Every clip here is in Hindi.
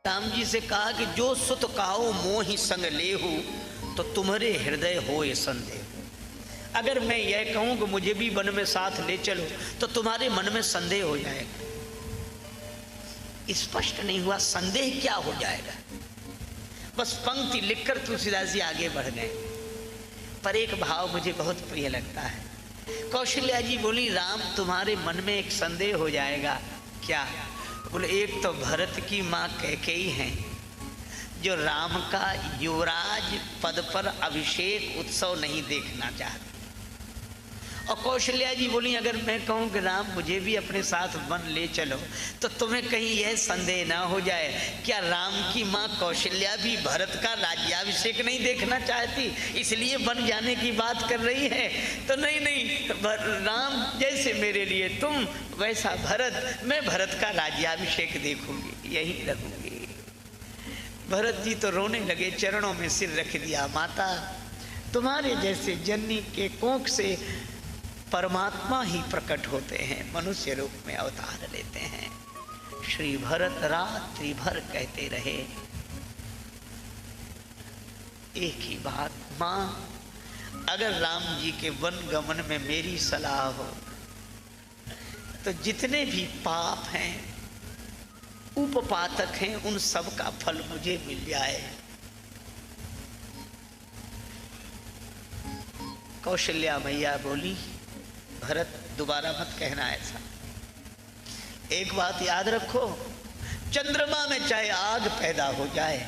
राम जी से कहा कि जो सुत कहो मोहि संग लेहु, तो तुम्हारे हृदय हो ये संदेह। अगर मैं यह कहूं कि मुझे भी वन में साथ ले चलो, तो तुम्हारे मन में संदेह हो जाएगा। स्पष्ट नहीं हुआ संदेह क्या हो जाएगा, बस पंक्ति लिखकर तुलसीदास जी आगे बढ़ गए। पर एक भाव मुझे बहुत प्रिय लगता है। कौशल्या जी बोली, राम तुम्हारे मन में एक संदेह हो जाएगा। क्या? बोले, एक तो भरत की माँ कैकेयी हैं, जो राम का युवराज पद पर अभिषेक उत्सव नहीं देखना चाहती। और कौशल्या जी बोली, अगर मैं कहूँ कि राम मुझे भी अपने साथ वन ले चलो, तो तुम्हें कहीं यह संदेह ना हो जाए, क्या राम की माँ कौशल्या भी भरत का राज्याभिषेक नहीं देखना चाहती, इसलिए वन जाने की बात कर रही है? तो नहीं नहीं, राम जैसे मेरे लिए तुम, वैसा भरत, मैं भरत का राज्याभिषेक देखूंगी, यही रहूंगी। भरत जी तो रोने लगे, चरणों में सिर रख दिया। माता, तुम्हारे जैसे जननी के कोख से परमात्मा ही प्रकट होते हैं, मनुष्य रूप में अवतार लेते हैं। श्री भरत रात्रि भर कहते रहे एक ही बात, माँ अगर राम जी के वन गमन में मेरी सलाह हो, तो जितने भी पाप हैं, उपपातक हैं, उन सब का फल मुझे मिल जाए। कौशल्या मैया बोली, भरत दोबारा मत कहना ऐसा। एक बात याद रखो, चंद्रमा में चाहे आग पैदा हो जाए,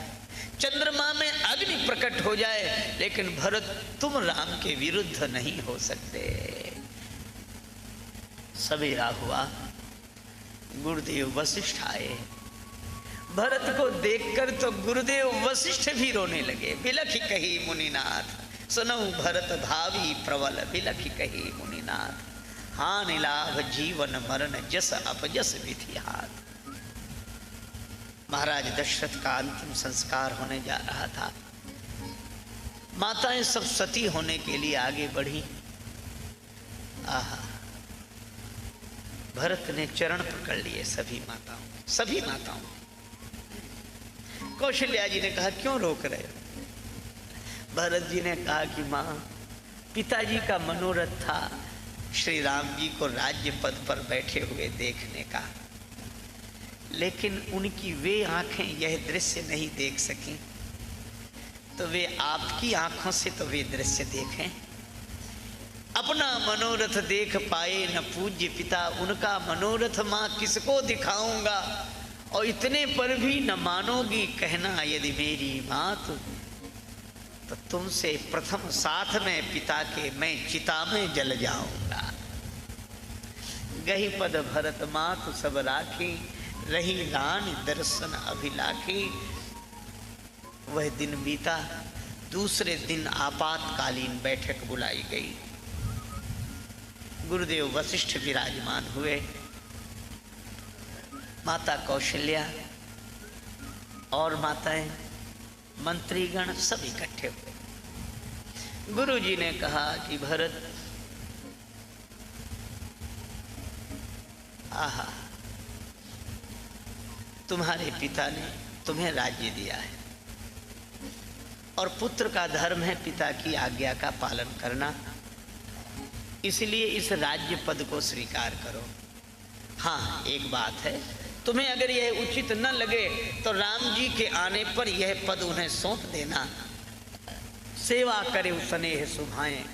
चंद्रमा में अग्नि प्रकट हो जाए, लेकिन भरत तुम राम के विरुद्ध नहीं हो सकते। सवेरा हुआ, गुरुदेव वशिष्ठ आए। भरत को देखकर तो गुरुदेव वशिष्ठ भी रोने लगे। बिलखि कही मुनिनाथ, सुनऊ भरत भावी प्रबल, बिलखि कही मुनिनाथ, हानि लाभ जीवन मरण जस अपजस विधि हाथ। महाराज दशरथ का अंतिम संस्कार होने जा रहा था। माताएं सब सती होने के लिए आगे बढ़ी। आहा, भरत ने चरण पकड़ लिए सभी माताओं। कौशल्या जी ने कहा, क्यों रोक रहे हो? भरत जी ने कहा कि माँ, पिताजी का मनोरथ था श्री राम जी को राज्य पद पर बैठे हुए देखने का, लेकिन उनकी वे आंखें यह दृश्य नहीं देख सकी, तो वे आपकी आंखों से तो वे दृश्य देखें। अपना मनोरथ देख पाए न पूज्य पिता, उनका मनोरथ माँ किसको दिखाऊंगा? और इतने पर भी न मानोगी कहना, यदि मेरी मात, तो तुमसे प्रथम साथ में पिता के मैं चिता में जल जाऊंगा। गही पद भरत मात सब राखी, रही रानी दर्शन अभिलाखी। वह दिन बीता। दूसरे दिन आपातकालीन बैठक बुलाई गई। गुरुदेव वशिष्ठ विराजमान हुए, माता कौशल्या और माताएं, मंत्रीगण सब इकट्ठे हुए। गुरु जी ने कहा कि भरत, आहा, तुम्हारे पिता ने तुम्हें राज्य दिया है, और पुत्र का धर्म है पिता की आज्ञा का पालन करना, इसलिए इस राज्य पद को स्वीकार करो। हाँ, एक बात है, तुम्हें अगर यह उचित न लगे तो राम जी के आने पर यह पद उन्हें सौंप देना। सेवा करे स्नेह सुभाएं।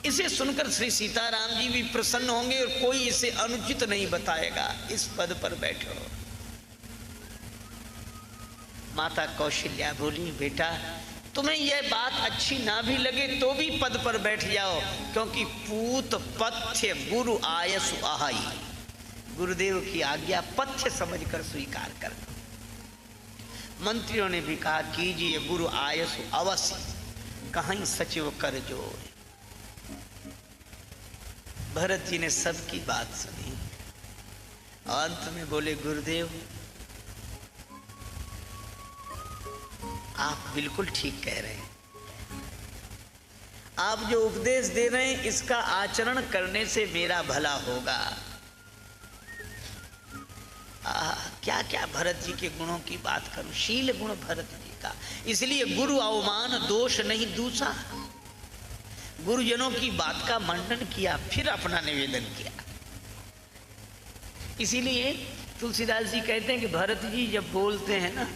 इसे सुनकर श्री सीताराम जी भी प्रसन्न होंगे और कोई इसे अनुचित नहीं बताएगा। इस पद पर बैठो। माता कौशल्या बोली, बेटा तुम्हें यह बात अच्छी ना भी लगे तो भी पद पर बैठ जाओ, क्योंकि पूत पथ्य गुरु आयसु आहाई, गुरुदेव की आज्ञा पथ्य समझकर स्वीकार कर दो। मंत्रियों ने भी कहा, कीजिए गुरु आयसु अवश्य, कहीं सचिव कर जोर। भरत जी ने सबकी बात सुनी। अंत में बोले, गुरुदेव आप बिल्कुल ठीक कह रहे हैं। आप जो उपदेश दे रहे हैं इसका आचरण करने से मेरा भला होगा। क्या क्या क्या भरत जी के गुणों की बात करूं, शील गुण भरत जी का। इसलिए गुरु अवमान दोष नहीं दूसरा, गुरुजनों की बात का मंडन किया, फिर अपना निवेदन किया। इसीलिए तुलसीदास जी कहते हैं कि भरत जी जब बोलते हैं ना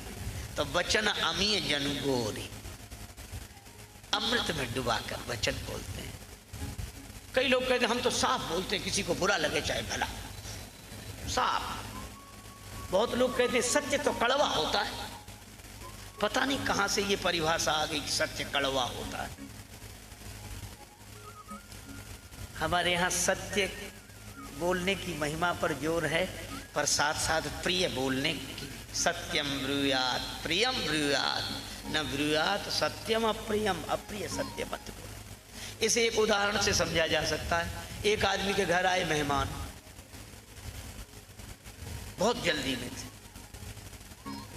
तो वचन अमीय जन गोरी, अमृत में डुबाकर वचन बोलते हैं। कई लोग कहते हैं हम तो साफ बोलते हैं, किसी को बुरा लगे चाहे भला, साफ। बहुत लोग कहते हैं सत्य तो कड़वा होता है। पता नहीं कहां से ये परिभाषा आ गई कि सत्य कड़वा होता है। हमारे यहाँ सत्य बोलने की महिमा पर जोर है, पर साथ साथ प्रिय बोलने की। सत्यम ब्रूयात प्रियम ब्रूयात, न ब्रूयात सत्यम अप्रियम, अप्रिय सत्य मत बोलो। इसे एक उदाहरण से समझा जा सकता है। एक आदमी के घर आए मेहमान, बहुत जल्दी में थे,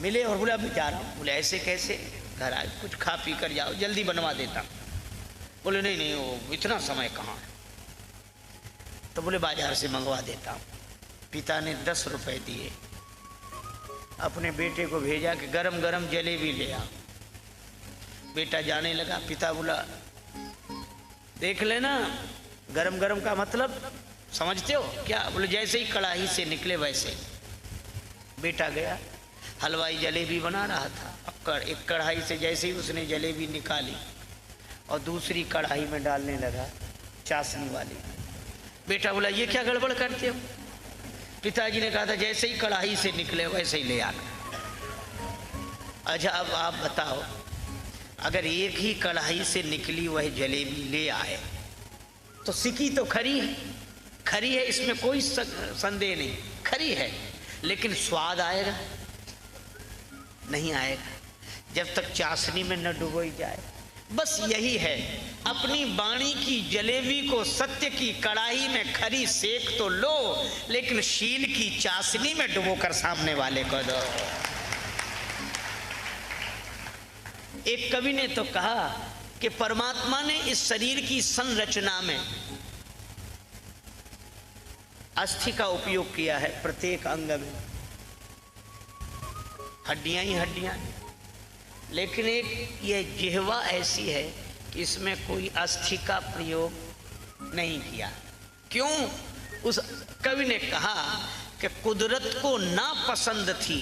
मिले और बोले अभी जा रहा हूँ। बोले ऐसे कैसे? घर आए, कुछ खा पी कर जाओ, जल्दी बनवा देता। बोले नहीं नहीं, वो इतना समय कहाँ है। तो बोले बाजार से मंगवा देता हूँ। पिता ने 10 रुपए दिए, अपने बेटे को भेजा कि गरम गरम जलेबी ले आ। बेटा जाने लगा, पिता बोला देख लेना, गरम गरम का मतलब समझते हो क्या? बोले जैसे ही कढ़ाई से निकले वैसे। बेटा गया, हलवाई जलेबी बना रहा था। एक कढ़ाई से जैसे ही उसने जलेबी निकाली और दूसरी कढ़ाई में डालने लगा चाशनी वाली। बेटा बोला ये क्या गड़बड़ करते हो? पिताजी ने कहा था जैसे ही कढ़ाई से निकले वैसे ही ले आना। अच्छा अब आप बताओ, अगर एक ही कढ़ाई से निकली वह जलेबी ले आए तो सिकी तो खरी है, खरी है, इसमें कोई संदेह नहीं, खरी है, लेकिन स्वाद आएगा? नहीं आएगा जब तक चाशनी में न डुबोई जाए। बस यही है, अपनी वाणी की जलेबी को सत्य की कढ़ाई में खरी सेक तो लो, लेकिन शील की चाशनी में डुबोकर सामने वाले को दो। एक कवि ने तो कहा कि परमात्मा ने इस शरीर की संरचना में अस्थि का उपयोग किया है। प्रत्येक अंग में हड्डियां ही हड्डियां, लेकिन एक ये जिह्वा ऐसी है कि इसमें कोई अस्थि का प्रयोग नहीं किया। क्यों? उस कवि ने कहा कि कुदरत को ना पसंद थी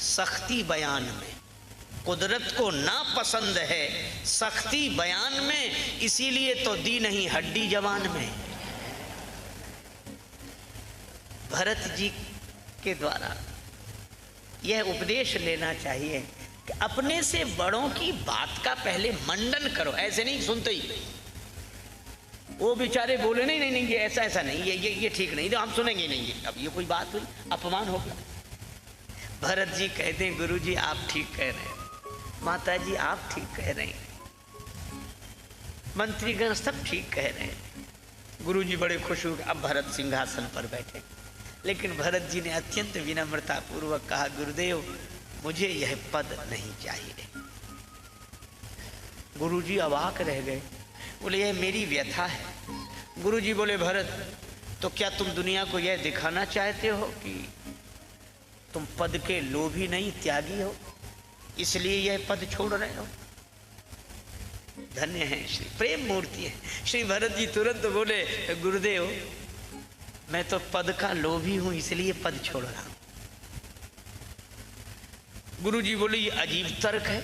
सख्ती बयान में, कुदरत को ना पसंद है सख्ती बयान में, इसीलिए तो दी नहीं हड्डी जवान में। भरत जी के द्वारा यह उपदेश लेना चाहिए कि अपने से बड़ों की बात का पहले मंडन करो। ऐसे नहीं सुनते ही वो बेचारे बोले नहीं नहीं नहीं ये ऐसा ऐसा नहीं, ये ठीक नहीं, तो हम सुनेंगे नहीं। अब ये कोई बात हुई? अपमान होगा। भरत जी कहते हैं गुरु जी आप ठीक कह रहे हैं, माता जी आप ठीक कह रहे हैं, मंत्रीगण सब ठीक कह रहे हैं। गुरु जी बड़े खुश हुए। अब भरत सिंहासन पर बैठे, लेकिन भरत जी ने अत्यंत विनम्रता पूर्वक कहा गुरुदेव मुझे यह पद नहीं चाहिए। गुरु जी अवाक रह गए, बोले यह मेरी व्यथा है। गुरु जी बोले भरत तो क्या तुम दुनिया को यह दिखाना चाहते हो कि तुम पद के लोभी नहीं त्यागी हो, इसलिए यह पद छोड़ रहे हो? धन्य है, श्री प्रेम मूर्ति है। श्री भरत जी तुरंत बोले गुरुदेव मैं तो पद का लोभी हूं, इसलिए पद छोड़ रहा हूं। गुरु जी बोले ये अजीब तर्क है,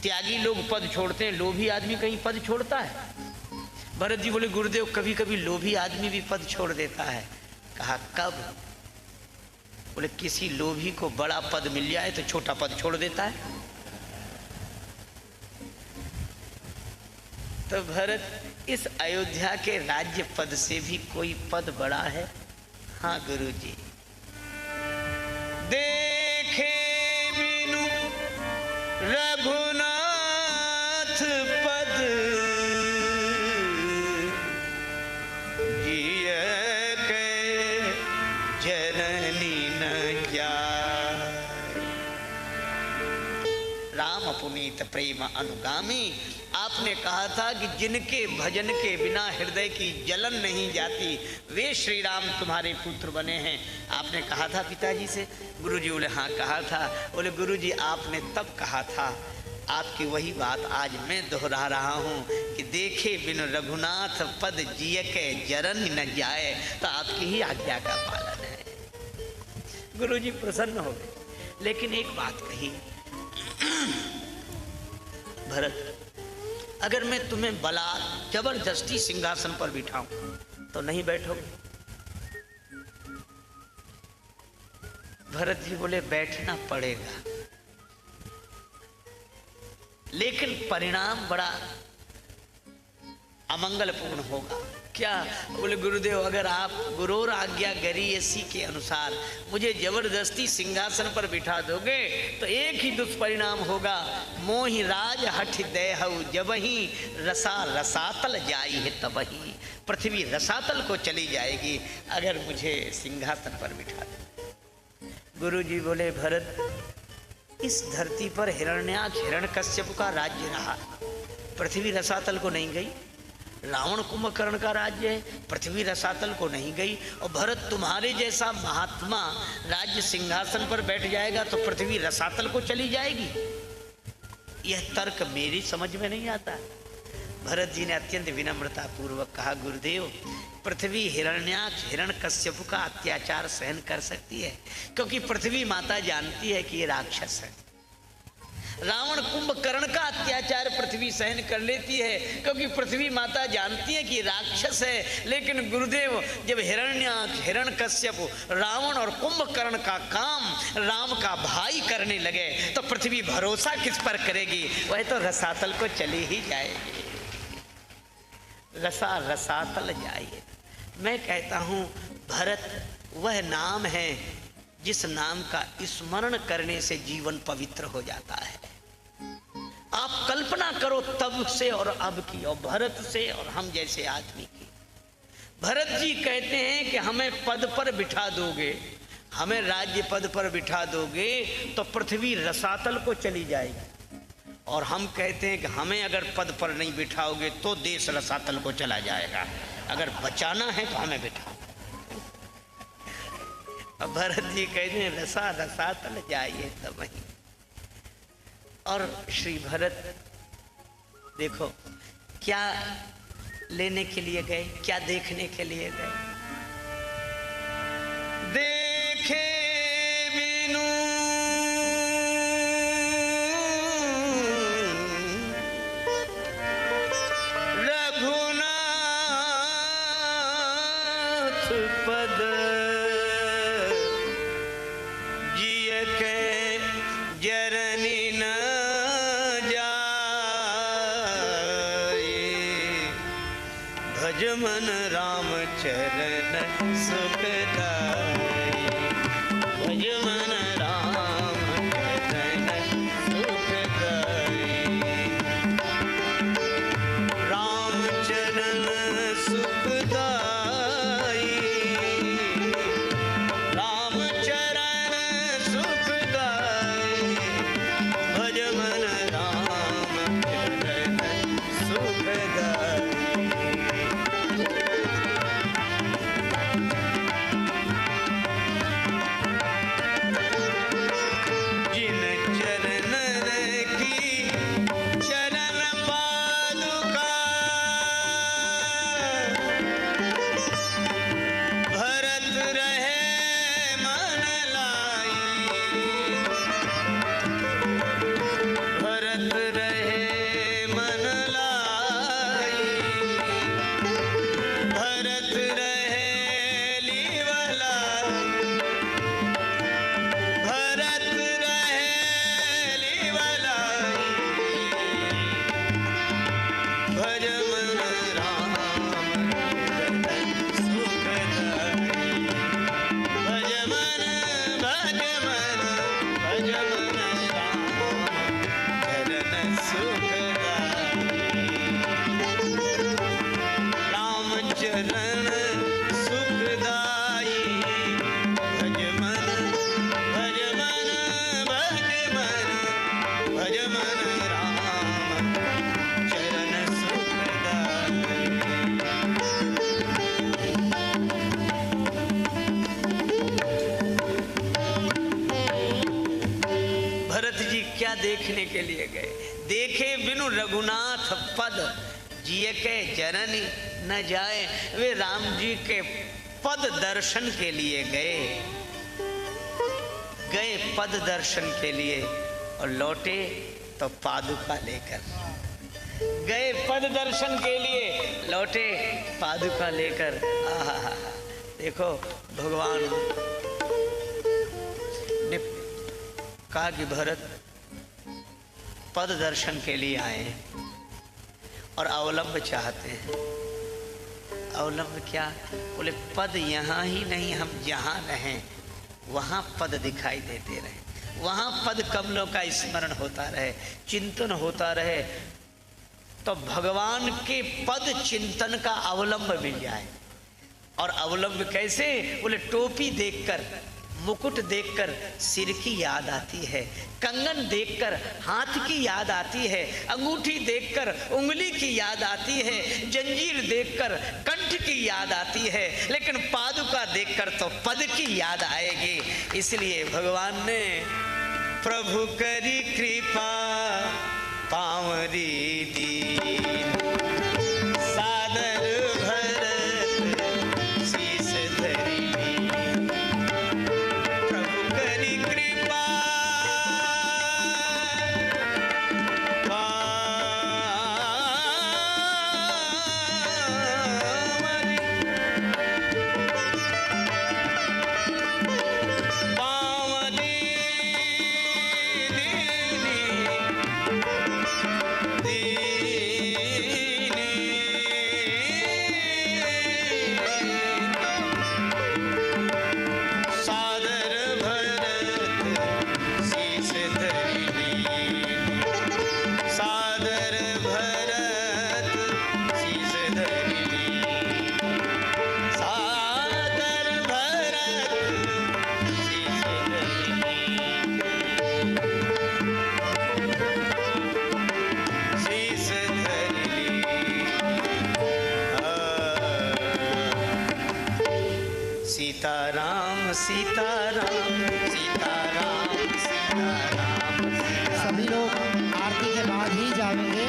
त्यागी लोग पद छोड़ते हैं, लोभी आदमी कहीं पद छोड़ता है? भरत जी बोले गुरुदेव कभी कभी लोभी आदमी भी पद छोड़ देता है। कहा कब? बोले किसी लोभी को बड़ा पद मिल जाए तो छोटा पद छोड़ देता है। तो भरत इस अयोध्या के राज्य पद से भी कोई पद बड़ा है? हाँ गुरु जी। देखे बिनु रघुनाथ पद जिय के जननी न जाय। राम पुनीत प्रेम अनुगामी। आपने कहा था कि जिनके भजन के बिना हृदय की जलन नहीं जाती वे श्री राम तुम्हारे पुत्र बने हैं। आपने कहा था पिताजी से? गुरुजी बोले हाँ कहा था। बोले गुरुजी आपने तब कहा था, आपकी वही बात आज मैं दोहरा रहा हूँ कि देखे बिन रघुनाथ पद जिय के जरन न जाए। तो आपकी ही आज्ञा का पालन है। गुरुजी प्रसन्न हो गए, लेकिन एक बात कही, भरत अगर मैं तुम्हें बलात् जबरदस्ती सिंहासन पर बिठाऊं तो नहीं बैठोगे? भरत जी बोले बैठना पड़ेगा, लेकिन परिणाम बड़ा अमंगलपूर्ण होगा। क्या? बोले गुरुदेव अगर आप गुरोर आज्ञा गरीयसी के अनुसार मुझे जबरदस्ती सिंहासन पर बिठा दोगे तो एक ही दुष्परिणाम होगा, मोहि राज हठ देहु जबहि रसा रसातल जाई है तबहि। पृथ्वी रसातल को चली जाएगी अगर मुझे सिंहासन पर बिठा दो। गुरुजी बोले भरत इस धरती पर हिरण्याक्ष हिरण्यकश्यप का राज्य रहा, पृथ्वी रसातल को नहीं गई। रावण कुंभकर्ण का राज्य है, पृथ्वी रसातल को नहीं गई। और भरत तुम्हारे जैसा महात्मा राज्य सिंहासन पर बैठ जाएगा तो पृथ्वी रसातल को चली जाएगी। यह तर्क मेरी समझ में नहीं आता। भरत जी ने अत्यंत विनम्रता पूर्वक कहा गुरुदेव पृथ्वी हिरण्याक्ष हिरण्यकश्यप का अत्याचार सहन कर सकती है, क्योंकि पृथ्वी माता जानती है कि ये राक्षस है। रावण कुंभकर्ण का अत्याचार पृथ्वी सहन कर लेती है, क्योंकि पृथ्वी माता जानती है कि राक्षस है। लेकिन गुरुदेव जब हिरण्याक्ष हिरण्यकश्यप रावण और कुंभकर्ण का काम राम का भाई करने लगे तो पृथ्वी भरोसा किस पर करेगी? वह तो रसातल को चली ही जाएगी। रसा रसातल जाइए। मैं कहता हूँ भरत वह नाम है जिस नाम का स्मरण करने से जीवन पवित्र हो जाता है। आप कल्पना करो तब से और अब की, और भरत से और हम जैसे आदमी की। भरत जी कहते हैं कि हमें पद पर बिठा दोगे, हमें राज्य पद पर बिठा दोगे तो पृथ्वी रसातल को चली जाएगी। और हम कहते हैं कि हमें अगर पद पर नहीं बिठाओगे तो देश रसातल को चला जाएगा। अगर बचाना है तो हमें बिठाओ। अब भरत जी कहते हैं रसा रसातल जाइए तब वहीं। और श्री भरत देखो क्या लेने के लिए गए, क्या देखने के लिए गए? देखे बिनु पद जिय के जरनी न जाए, भज मन राम चरण सुखदाई, भज मन राम चरण सुखदाई, राम चरण सुखदाई, भज भरत जी क्या देखने के लिए गए? देखे बिनु रघुनाथ पद, जिए के जननी न जाए। वे राम जी के पद दर्शन के लिए गए पद दर्शन के लिए, और लौटे तो पादुका लेकर गए। पद दर्शन के लिए लौटे पादुका लेकर। आहा, देखो भगवान ने कहा कि भरत पद दर्शन के लिए आए हैं और अवलंब चाहते हैं। अवलंब क्या? बोले पद यहाँ ही नहीं, हम जहाँ रहें वहाँ पद दिखाई देते रहे, वहाँ पद कमलों का स्मरण होता रहे, चिंतन होता रहे, तो भगवान के पद चिंतन का अवलंब मिल जाए। और अवलंब कैसे? बोले टोपी देखकर, मुकुट देखकर सिर की याद आती है, कंगन देखकर हाथ की याद आती है, अंगूठी देखकर उंगली की याद आती है, जंजीर देखकर कंठ की याद आती है, लेकिन पादुका देखकर तो पद की याद आएगी। इसलिए भगवान ने प्रभु करी कृपा पावरी दीन, सादर भरत शीस धरी। सीताराम सीताराम सीताराम सीताराम। सभी लोग आरती के बाद ही जाएंगे,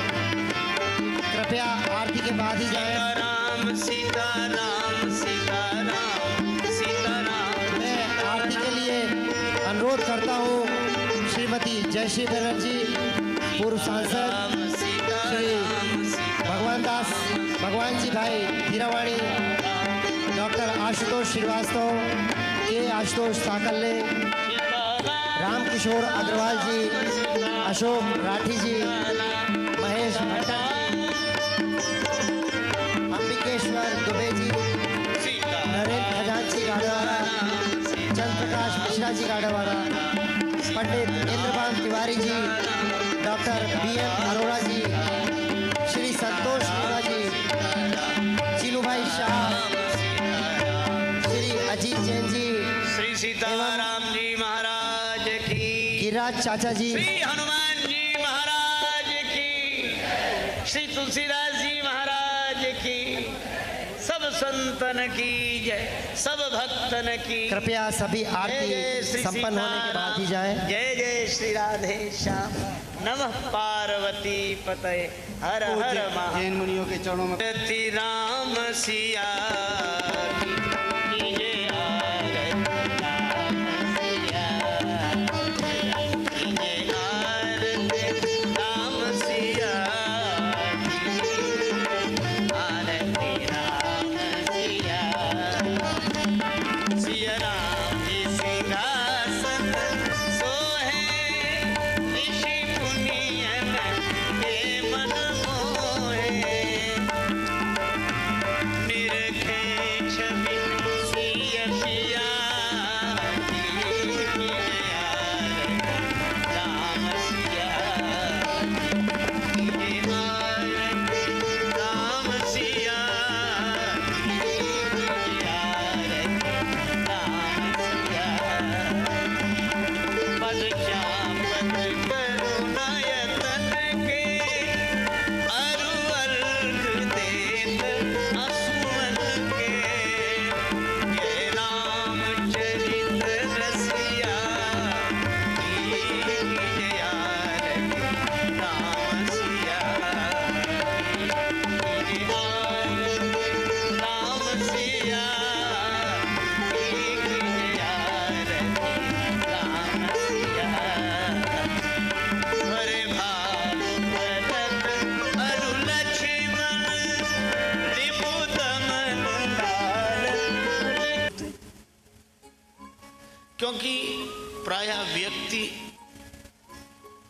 कृपया आरती के बाद ही जाएं। सीताराम सीताराम सीताराम सीताराम। मैं आरती के लिए अनुरोध करता हूँ श्रीमती जयश्री बनर्जी, पूर्व सांसद श्री भगवान जी भाई धीरावाणी, डॉक्टर आशुतोष श्रीवास्तव, के आशुतोष साकल्ले, रामकिशोर अग्रवाल जी, अशोक राठी जी, महेश भट्टन, अंबिकेश्वर दुबे जी, नरेंद्र खजांची गाड़वाड़ा, चंद्रप्रकाश मिश्रा जी गाड़वाड़ा, पंडित इंद्रपाल तिवारी जी, डॉक्टर BM अरोड़ा जी, श्री संतोष मीणा जी, चिनूभाई शाह, श्री अजीत जैन जी, श्री सीताराम जी महाराज की, गिरिराज चाचा जी, श्री हनुमान जी महाराज की, श्री तुलसीदास जी महाराज की, सब संतन की जय, सब भक्तन की। कृपया सभी आरती संपन्न होने के बाद ही जाएं। जय जय श्री राधे श्याम, नमः पार्वती पतये, हर हर महादेव। जैन मुनियों के चरणों में राम सिया छवि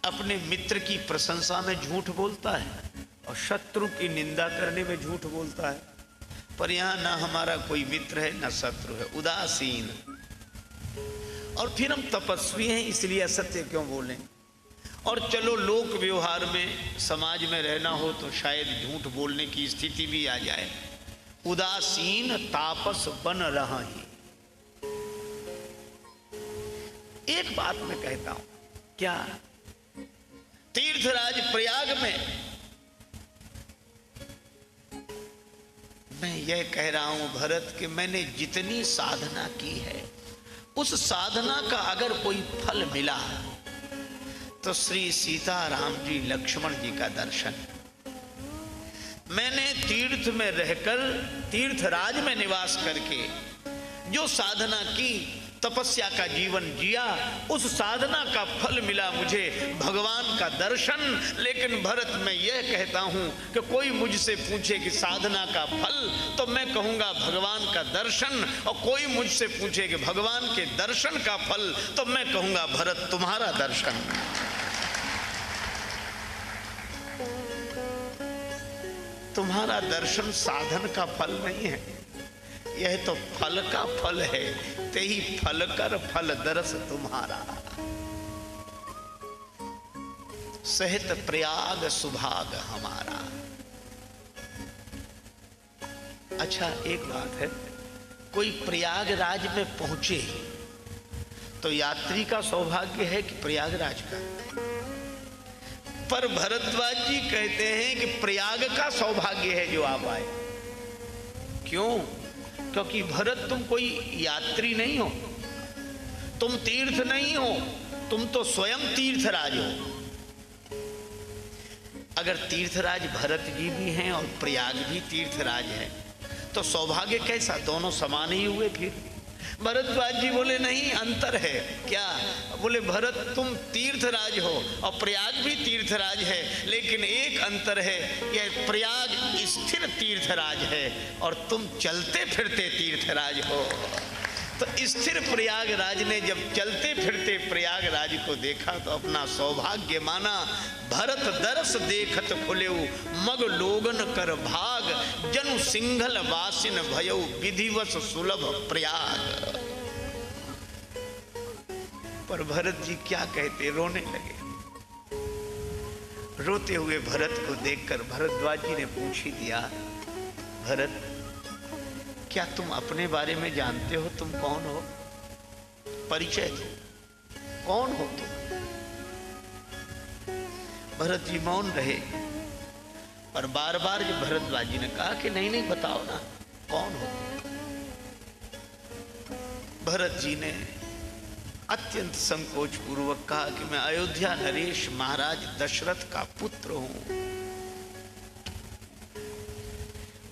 अपने मित्र की प्रशंसा में झूठ बोलता है और शत्रु की निंदा करने में झूठ बोलता है। पर यहाँ ना हमारा कोई मित्र है ना शत्रु है, उदासीन। और फिर हम तपस्वी हैं इसलिए असत्य क्यों बोलें। और चलो लोक व्यवहार में समाज में रहना हो तो शायद झूठ बोलने की स्थिति भी आ जाए। उदासीन तापस बन रहा ही। एक बात मैं कहता हूं, क्या तीर्थराज प्रयाग में मैं यह कह रहा हूं भरत कि मैंने जितनी साधना की है उस साधना का अगर कोई फल मिला तो श्री सीताराम जी लक्ष्मण जी का दर्शन। मैंने तीर्थ में रहकर तीर्थराज में निवास करके जो साधना की, तपस्या का जीवन जिया, उस साधना का फल मिला मुझे भगवान का दर्शन। लेकिन भरत मैं यह कहता हूं कि कोई मुझसे पूछे कि साधना का फल तो मैं कहूंगा भगवान का दर्शन, और कोई मुझसे पूछे कि भगवान के दर्शन का फल तो मैं कहूंगा भरत तुम्हारा दर्शन। तुम्हारा दर्शन साधन का फल नहीं है, यह तो फल का फल है। ते ही फल कर फल दरस तुम्हारा, सहित प्रयाग सुभाग हमारा। अच्छा एक बात है, कोई प्रयागराज में पहुंचे तो यात्री का सौभाग्य है कि प्रयागराज का। पर भरद्वाज जी कहते हैं कि प्रयाग का सौभाग्य है जो आप आए। क्यों? क्योंकि भरत तुम कोई यात्री नहीं हो, तुम तीर्थ नहीं हो, तुम तो स्वयं तीर्थराज हो। अगर तीर्थराज भरत जी भी हैं और प्रयाग भी तीर्थराज है तो सौभाग्य कैसा, दोनों समान ही हुए। फिर भरद्वाज जी बोले नहीं, अंतर है। क्या? बोले भरत तुम तीर्थराज हो और प्रयाग भी तीर्थराज है, लेकिन एक अंतर है, यह प्रयाग स्थिर तीर्थराज है और तुम चलते फिरते तीर्थराज हो। तो स्थिर प्रयागराज ने जब चलते फिरते प्रयागराज को देखा तो अपना सौभाग्य माना। भरत दरस देखत खुलेऊ मग लोगन कर भाग, जनु सिंघल वासिन भयऊ विधिवस सुलभ प्रयाग। पर भरत जी क्या कहते, रोने लगे। रोते हुए भरत को देखकर भरद्वाज जी ने पूछ ही दिया, भरत क्या तुम अपने बारे में जानते हो, तुम कौन हो? परिचय दो, कौन हो तुम? भरत जी मौन रहे, पर बार बार जब भरद्वाज जी ने कहा कि नहीं नहीं बताओ ना कौन हो। भरत जी ने अत्यंत संकोच पूर्वक कहा कि मैं अयोध्या नरेश महाराज दशरथ का पुत्र हूं।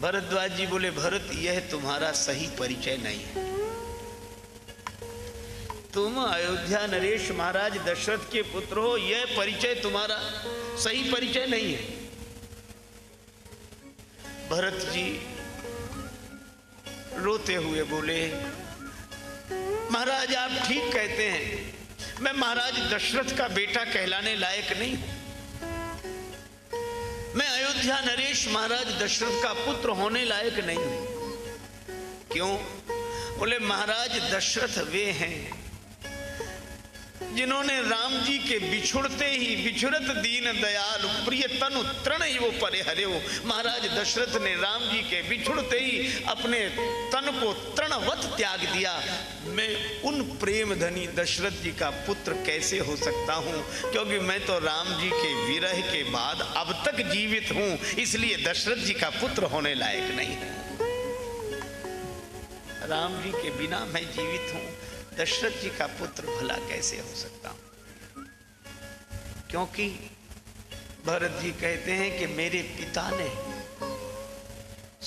भरद्वाज जी बोले, भरत यह तुम्हारा सही परिचय नहीं है। तुम अयोध्या नरेश महाराज दशरथ के पुत्र हो, यह परिचय तुम्हारा सही परिचय नहीं है। भरत जी रोते हुए बोले, महाराज आप ठीक कहते हैं, मैं महाराज दशरथ का बेटा कहलाने लायक नहीं हूं। मैं अयोध्या नरेश महाराज दशरथ का पुत्र होने लायक नहीं हूं। क्यों? बोले महाराज दशरथ वे हैं जिन्होंने राम जी के बिछुड़ते ही बिछुड़त दीन दयाल प्रिय तनु तृण ही वो परिहरे हो। महाराज दशरथ ने राम जी के बिछुड़ते ही अपने तन को तृणवत त्याग दिया। मैं उन प्रेम धनी दशरथ जी का पुत्र कैसे हो सकता हूं, क्योंकि मैं तो राम जी के विरह के बाद अब तक जीवित हूं, इसलिए दशरथ जी का पुत्र होने लायक नहीं हूं। राम जी के बिना मैं जीवित हूं, दशरथ जी का पुत्र भला कैसे हो सकता हूं? क्योंकि भरत जी कहते हैं कि मेरे पिता ने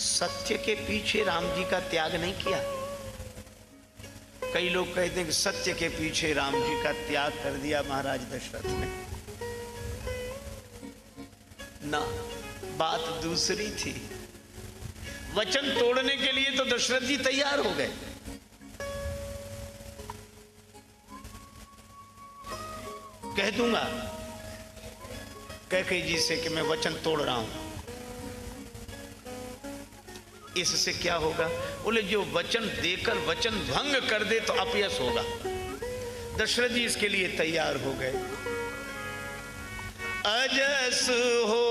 सत्य के पीछे राम जी का त्याग नहीं किया। कई लोग कहते हैं कि सत्य के पीछे राम जी का त्याग कर दिया महाराज दशरथ ने। ना, बात दूसरी थी। वचन तोड़ने के लिए तो दशरथ जी तैयार हो गए। कह दूंगा कैकेयी जी से कि मैं वचन तोड़ रहा हूं। इससे क्या होगा? बोले जो वचन देकर वचन भंग कर दे तो अपयश होगा। दशरथ जी इसके लिए तैयार हो गए। अजस हो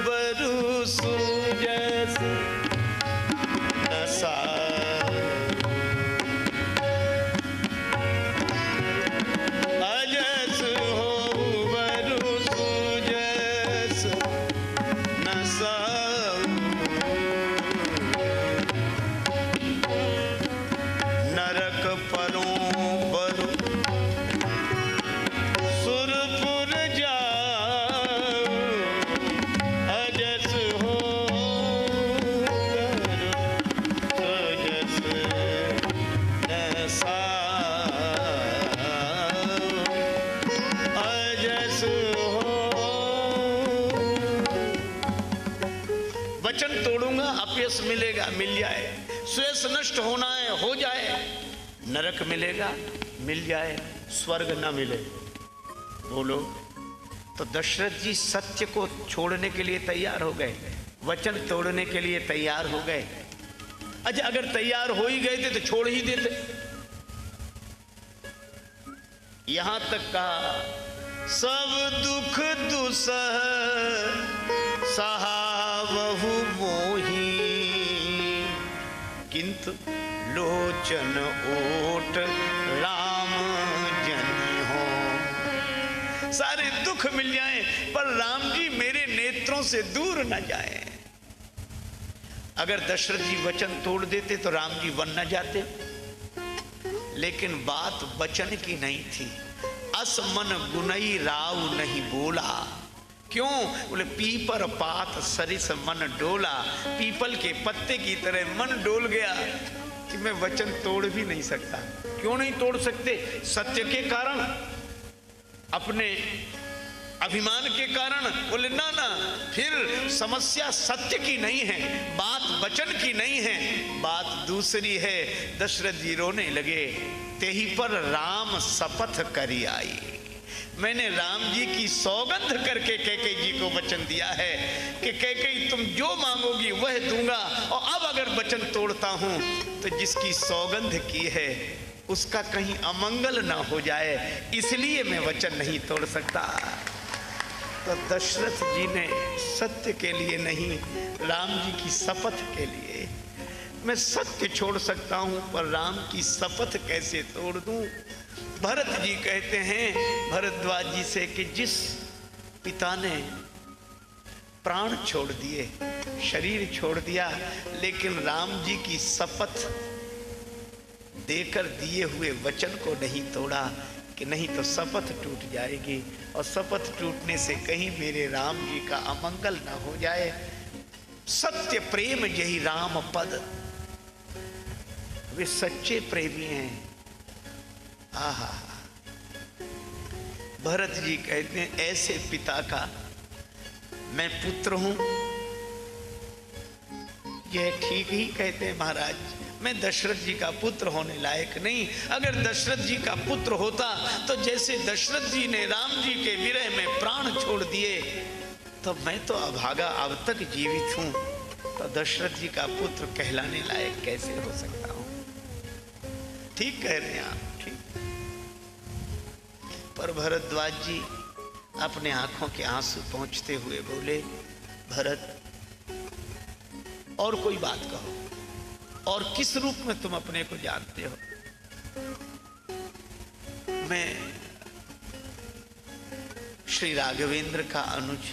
बरु सुजस नसा, अजस हो बरु सुजस नसा, नरक परों बरु सुरपुर जाओ, अजस हो सुजस नसा, अजस हो। वचन तोड़ूंगा, अपयश मिलेगा, मिल जाए। श्रेष्ठ नष्ट होना है, हो जाए। नरक मिलेगा, मिल जाए। स्वर्ग ना मिले, बोलो। तो दशरथ जी सत्य को छोड़ने के लिए तैयार हो गए, वचन तोड़ने के लिए तैयार हो गए। अच्छा, अगर तैयार हो ही गए थे तो छोड़ ही देते। यहां तक कहा सब दुख दुसह सहावहु मोही, किंतु लोचन ओट राम जनि हो। सारे दुख मिल जाएं पर राम जी मेरे नेत्रों से दूर न जाएं। अगर दशरथ जी वचन तोड़ देते तो राम जी वन न जाते, लेकिन बात वचन की नहीं थी। अस मन गुनई राव नहीं बोला। क्यों? बोले पीपर पात सरिस मन डोला। पीपल के पत्ते की तरह मन डोल गया कि मैं वचन तोड़ भी नहीं सकता। क्यों नहीं तोड़ सकते? सत्य के कारण, अपने अभिमान के कारण। बोले ना ना, फिर समस्या सत्य की नहीं है, बात वचन की नहीं है, बात दूसरी है। दशरथ जी रोने लगे। तेही पर राम शपथ करी आई। मैंने राम जी की सौगंध करके कैकेयी जी को वचन दिया है कि कैकेयी तुम जो मांगोगी वह दूंगा, और अब अगर वचन तोड़ता हूं तो जिसकी सौगंध की है उसका कहीं अमंगल ना हो जाए, इसलिए मैं वचन नहीं तोड़ सकता। तो दशरथ जी ने सत्य के लिए नहीं, राम जी की शपथ के लिए, मैं सत्य छोड़ सकता हूं पर राम की शपथ कैसे तोड़ दूं। भरत जी कहते हैं भरद्वाज जी से कि जिस पिता ने प्राण छोड़ दिए, शरीर छोड़ दिया, लेकिन राम जी की शपथ देकर दिए हुए वचन को नहीं तोड़ा कि नहीं तो शपथ टूट जाएगी, और शपथ टूटने से कहीं मेरे राम जी का अमंगल ना हो जाए। सत्य प्रेम यही राम पद, वे सच्चे प्रेमी हैं। आहा, भरत जी कहते हैं ऐसे पिता का मैं पुत्र हूं। यह ठीक ही कहते हैं महाराज, मैं दशरथ जी का पुत्र होने लायक नहीं। अगर दशरथ जी का पुत्र होता तो जैसे दशरथ जी ने राम जी के विरह में प्राण छोड़ दिए, तो मैं तो अभागा अब तक जीवित हूं, तो दशरथ जी का पुत्र कहलाने लायक कैसे हो सकता हूं। ठीक कह रहे हैं आप, ठीक। पर भरद्वाज जी अपने आंखों के आंसू पहुंचते हुए बोले, भरत और कोई बात कहो, और किस रूप में तुम अपने को जानते हो? मैं श्री राघवेंद्र का अनुज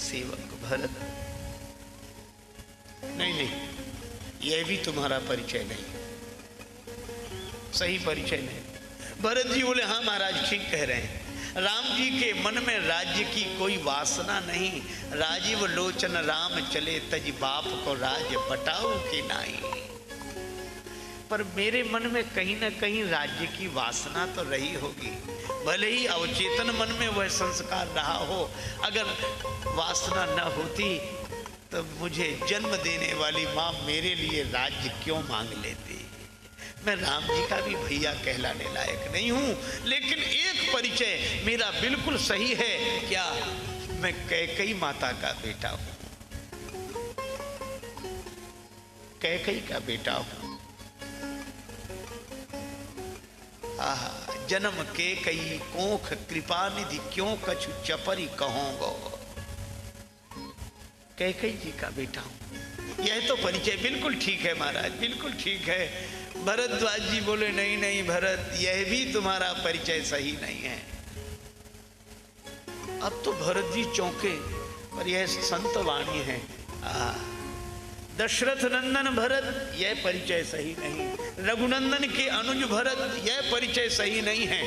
सेवक भरत। नहीं नहीं, यह भी तुम्हारा परिचय नहीं, सही परिचय नहीं। भरत जी बोले हाँ महाराज ठीक कह रहे हैं, राम जी के मन में राज्य की कोई वासना नहीं। राजीव लोचन राम चले तज बाप को राज बटाऊ के नाई। पर मेरे मन में कहीं ना कहीं राज्य की वासना तो रही होगी, भले ही अवचेतन मन में वह संस्कार रहा हो। अगर वासना न होती तो मुझे जन्म देने वाली माँ मेरे लिए राज्य क्यों मांग लेती। मैं राम जी का भी भैया कहलाने लायक नहीं हूं, लेकिन एक परिचय मेरा बिल्कुल सही है। क्या? मैं कैकई माता का बेटा हूं, कैकई का बेटा हूं। आहा, जन्म के कई कोख कृपा निधि क्यों कछु चपरी कहूंगो। कैकई जी का बेटा हूं, यह तो परिचय बिल्कुल ठीक है महाराज, बिल्कुल ठीक है। भरद्वाज जी बोले नहीं नहीं भरत, यह भी तुम्हारा परिचय सही नहीं है। अब तो भरत जी चौंके, पर यह संत वाणी है। दशरथ नंदन भरत, यह परिचय सही नहीं। रघुनंदन के अनुज भरत, यह परिचय सही नहीं है।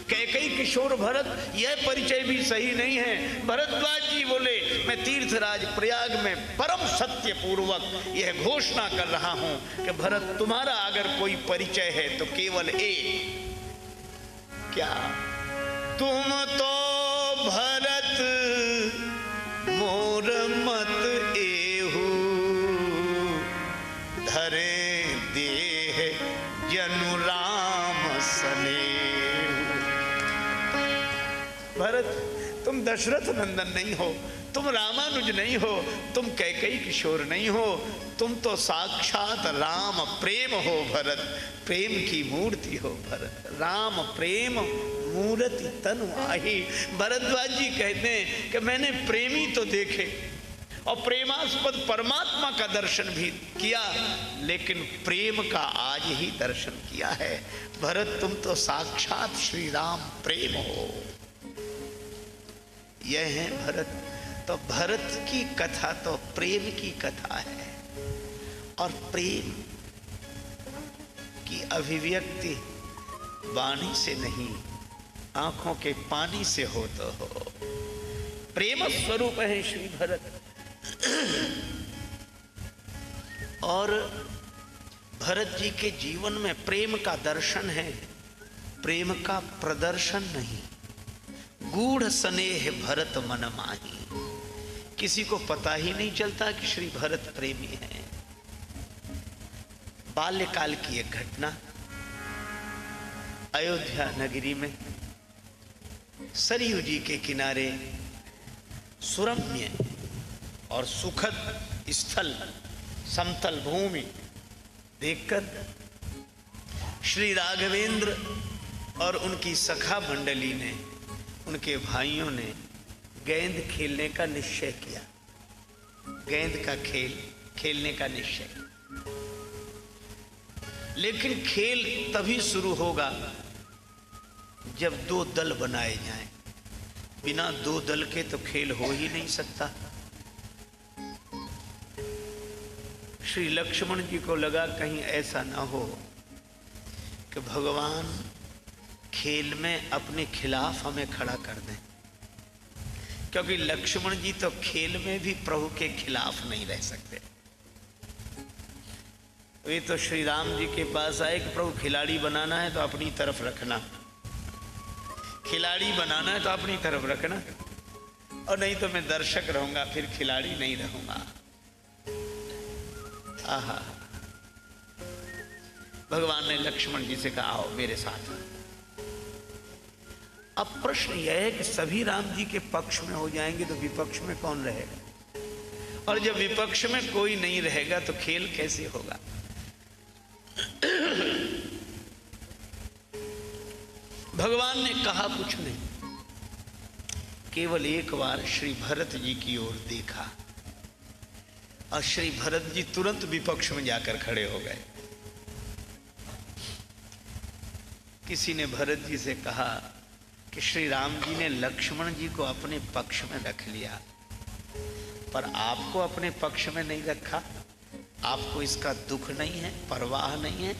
कैकई किशोर भरत, यह परिचय भी सही नहीं है। भरद्वाज जी बोले मैं तीर्थराज प्रयाग में परम सत्य पूर्वक यह घोषणा कर रहा हूं कि भरत तुम्हारा अगर कोई परिचय है तो केवल एक, क्या तुम तो भरत मोर मत एहू धरे देह जनु राम सनेहू। भरत तुम दशरथ नंदन नहीं हो, तुम रामानुज नहीं हो, तुम कैकई किशोर नहीं हो, तुम तो साक्षात राम प्रेम हो भरत, प्रेम की मूर्ति हो भरत। राम प्रेम मूर्ति तनु आही। भरद्वाज जी कहते हैं कि मैंने प्रेमी तो देखे और प्रेमास्पद परमात्मा का दर्शन भी किया, लेकिन प्रेम का आज ही दर्शन किया है। भरत तुम तो साक्षात श्री राम प्रेम हो। यह है भरत। तो भरत की कथा तो प्रेम की कथा है, और प्रेम की अभिव्यक्ति वाणी से नहीं, आंखों के पानी से हो तो हो। प्रेम स्वरूप है श्री भरत। और भरत जी के जीवन में प्रेम का दर्शन है, प्रेम का प्रदर्शन नहीं। गूढ़ स्नेह भरत मन माही, किसी को पता ही नहीं चलता कि श्री भरत प्रेमी हैं। बाल्यकाल की एक घटना, अयोध्या नगरी में सरयू जी के किनारे सुरम्य और सुखद स्थल, समतल भूमि देखकर श्री राघवेंद्र और उनकी सखा मंडली ने, उनके भाइयों ने गेंद खेलने का निश्चय किया। गेंद का खेल खेलने का निश्चय, लेकिन खेल तभी शुरू होगा जब दो दल बनाए जाएं। बिना दो दल के तो खेल हो ही नहीं सकता। श्री लक्ष्मण जी को लगा कहीं ऐसा ना हो कि भगवान खेल में अपने खिलाफ हमें खड़ा कर दें, क्योंकि लक्ष्मण जी तो खेल में भी प्रभु के खिलाफ नहीं रह सकते। वे तो श्री राम जी के पास आए कि प्रभु खिलाड़ी बनाना है तो अपनी तरफ रखना, खिलाड़ी बनाना है तो अपनी तरफ रखना, और नहीं तो मैं दर्शक रहूंगा, फिर खिलाड़ी नहीं रहूंगा। आहा, भगवान ने लक्ष्मण जी से कहा आओ मेरे साथ। अब प्रश्न यह है कि सभी राम जी के पक्ष में हो जाएंगे तो विपक्ष में कौन रहेगा, और जब विपक्ष में कोई नहीं रहेगा तो खेल कैसे होगा। भगवान ने कहा कुछ नहीं, केवल एक बार श्री भरत जी की ओर देखा, और श्री भरत जी तुरंत विपक्ष में जाकर खड़े हो गए। किसी ने भरत जी से कहा कि श्री राम जी ने लक्ष्मण जी को अपने पक्ष में रख लिया, पर आपको अपने पक्ष में नहीं रखा। आपको इसका दुख नहीं है, परवाह नहीं है।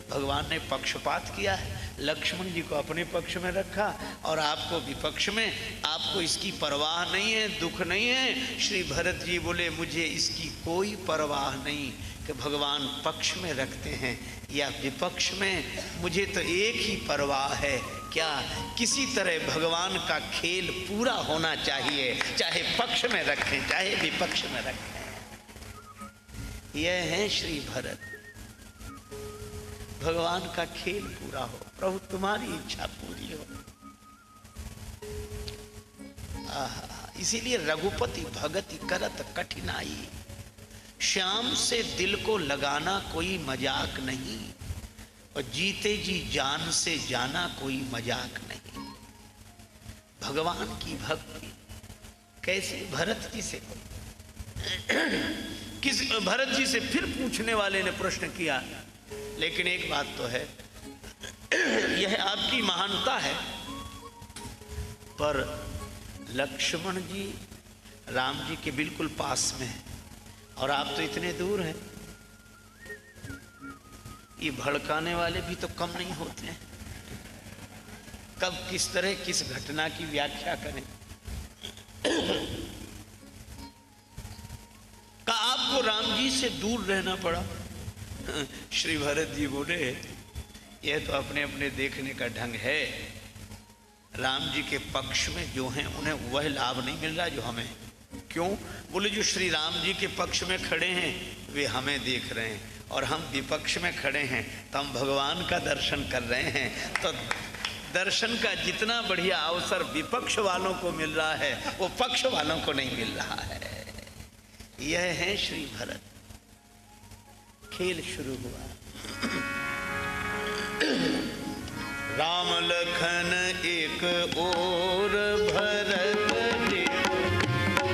भगवान ने पक्षपात किया है, लक्ष्मण जी को अपने पक्ष में रखा और आपको विपक्ष में। आपको इसकी परवाह नहीं है, दुख नहीं है। श्री भरत जी बोले मुझे इसकी कोई परवाह नहीं कि भगवान पक्ष में रखते हैं या विपक्ष में, मुझे तो एक ही परवाह है, क्या किसी तरह भगवान का खेल पूरा होना चाहिए, चाहे पक्ष में रखें चाहे विपक्ष में रखें। यह है श्री भरत। भगवान का खेल पूरा हो, प्रभु तुम्हारी इच्छा पूरी हो। आहा, इसीलिए रघुपति भगति करत कठिनाई, श्याम से दिल को लगाना कोई मजाक नहीं, और जीते जी जान से जाना कोई मजाक नहीं। भगवान की भक्ति कैसे भरत जी से भरत जी से फिर पूछने वाले ने प्रश्न किया, लेकिन एक बात तो है, यह आपकी महानता है, पर लक्ष्मण जी राम जी के बिल्कुल पास में है और आप तो इतने दूर हैं। ये भड़काने वाले भी तो कम नहीं होते हैं, कब किस तरह किस घटना की व्याख्या करें। का आपको राम जी से दूर रहना पड़ा। श्री भरत जी बोले, यह तो अपने अपने देखने का ढंग है, राम जी के पक्ष में जो हैं उन्हें वह लाभ नहीं मिल रहा जो हमें। क्यों? बोले जो श्री राम जी के पक्ष में खड़े हैं वे हमें देख रहे हैं, और हम विपक्ष में खड़े हैं तो हम भगवान का दर्शन कर रहे हैं। तो दर्शन का जितना बढ़िया अवसर विपक्ष वालों को मिल रहा है वो पक्ष वालों को नहीं मिल रहा है। यह है श्री भरत। खेल शुरू हुआ। राम लखन एक ओर भरत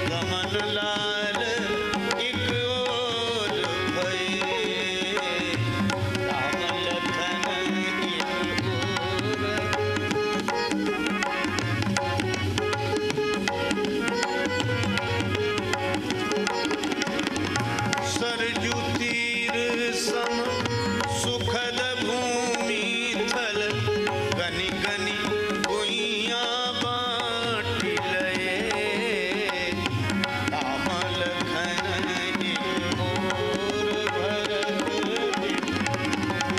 गमन लाल एक ओर भये। राम लखन एक ओर सरजू तीर सम सुखद भूमि थल गनि गनि गुइया बाट लये। राम लखन एक ओर भरत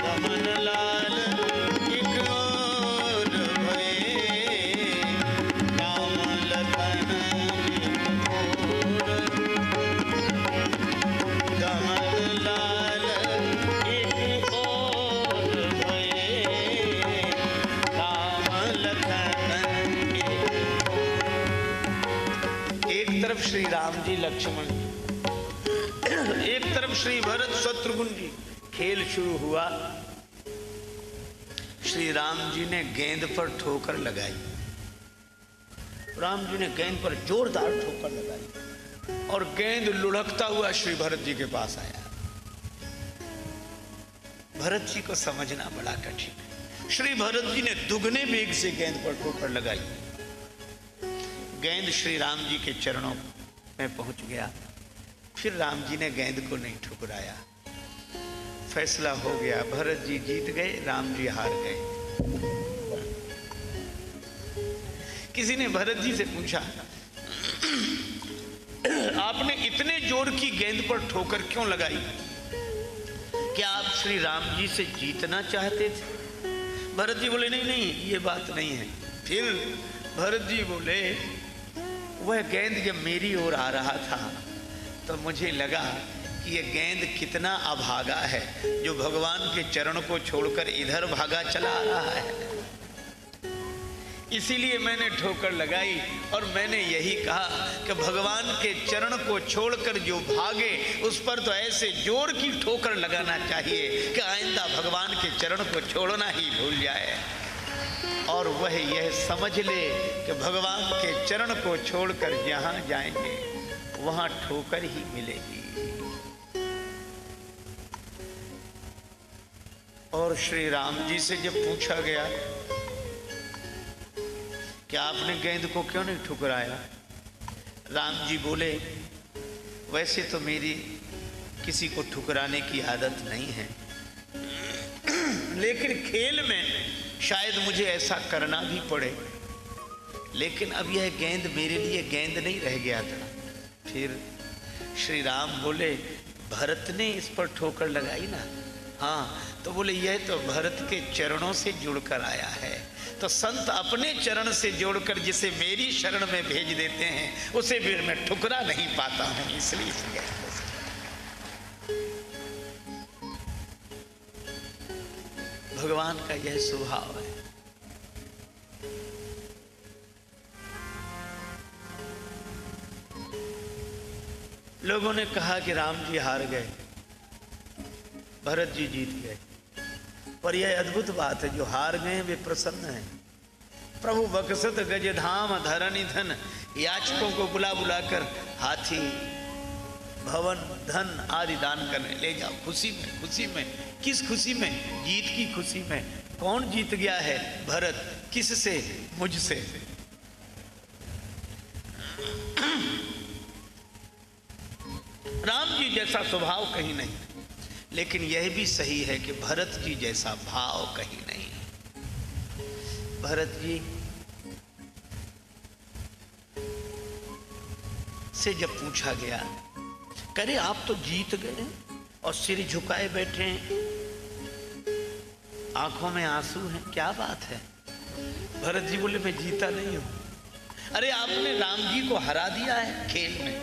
गमन लाल एक ओर भये। राम लखन एक ओर गमन लाल एक ओर भये। राम लखन एक तरफ श्री राम जी लक्ष्मण जी, एक तरफ श्री भरत शत्रुघ्न जी। खेल शुरू हुआ। श्री राम जी ने गेंद पर ठोकर लगाई। राम जी ने गेंद पर जोरदार ठोकर लगाई और गेंद लुढ़कता हुआ श्री भरत जी के पास आया। भरत जी को समझना बड़ा कठिन है। श्री भरत जी ने दुगने वेग से गेंद पर ठोकर लगाई। गेंद श्री राम जी के चरणों में पहुंच गया। फिर राम जी ने गेंद को नहीं ठुकराया। फैसला हो गया, भरत जी जीत गए, राम जी हार गए। किसी ने भरत जी से पूछा, आपने इतने जोर की गेंद पर ठोकर क्यों लगाई? क्या आप श्री राम जी से जीतना चाहते थे? भरत जी बोले, नहीं नहीं, ये बात नहीं है। फिर भरत जी बोले, वह गेंद जब मेरी ओर आ रहा था तो मुझे लगा कि यह गेंद कितना अभागा है, जो भगवान के चरण को छोड़कर इधर भागा चला आ रहा है। इसीलिए मैंने ठोकर लगाई और मैंने यही कहा कि भगवान के चरण को छोड़कर जो भागे उस पर तो ऐसे जोर की ठोकर लगाना चाहिए कि आइंदा भगवान के चरण को छोड़ना ही भूल जाए, और वह यह समझ ले कि भगवान के चरण को छोड़कर जहां जाएंगे वहां ठोकर ही मिलेगी। और श्री राम जी से जब पूछा गया कि आपने गेंद को क्यों नहीं ठुकराया, राम जी बोले, वैसे तो मेरी किसी को ठुकराने की आदत नहीं है, लेकिन खेल में शायद मुझे ऐसा करना भी पड़े। लेकिन अब यह गेंद मेरे लिए गेंद नहीं रह गया था। फिर श्री राम बोले, भरत ने इस पर ठोकर लगाई ना? हाँ। तो बोले, यह तो भरत के चरणों से जुड़कर आया है। तो संत अपने चरण से जोड़कर जिसे मेरी शरण में भेज देते हैं उसे फिर मैं ठुकरा नहीं पाता हूं, इसलिए भगवान का यह स्वभाव है। लोगों ने कहा कि राम जी हार गए, भरत जी जीत गए। पर यह अद्भुत बात है, जो हार गए वे प्रसन्न हैं। प्रभु बक्सत गजधाम धरणी धन, याचकों को बुला बुलाकर हाथी, भवन, धन आदि दान करने ले जाओ। खुशी में, खुशी में। किस खुशी में? जीत की खुशी में। कौन जीत गया है? भरत। किससे? मुझसे। राम जी जैसा स्वभाव कहीं नहीं, लेकिन यह भी सही है कि भरत जी जैसा भाव कहीं नहीं। भरत जी से जब पूछा गया, करे आप तो जीत गए और सिर झुकाए बैठे हैं, आंखों में आंसू हैं, क्या बात है? भरत जी बोले, मैं जीता नहीं हूं। अरे आपने राम जी को हरा दिया है खेल में।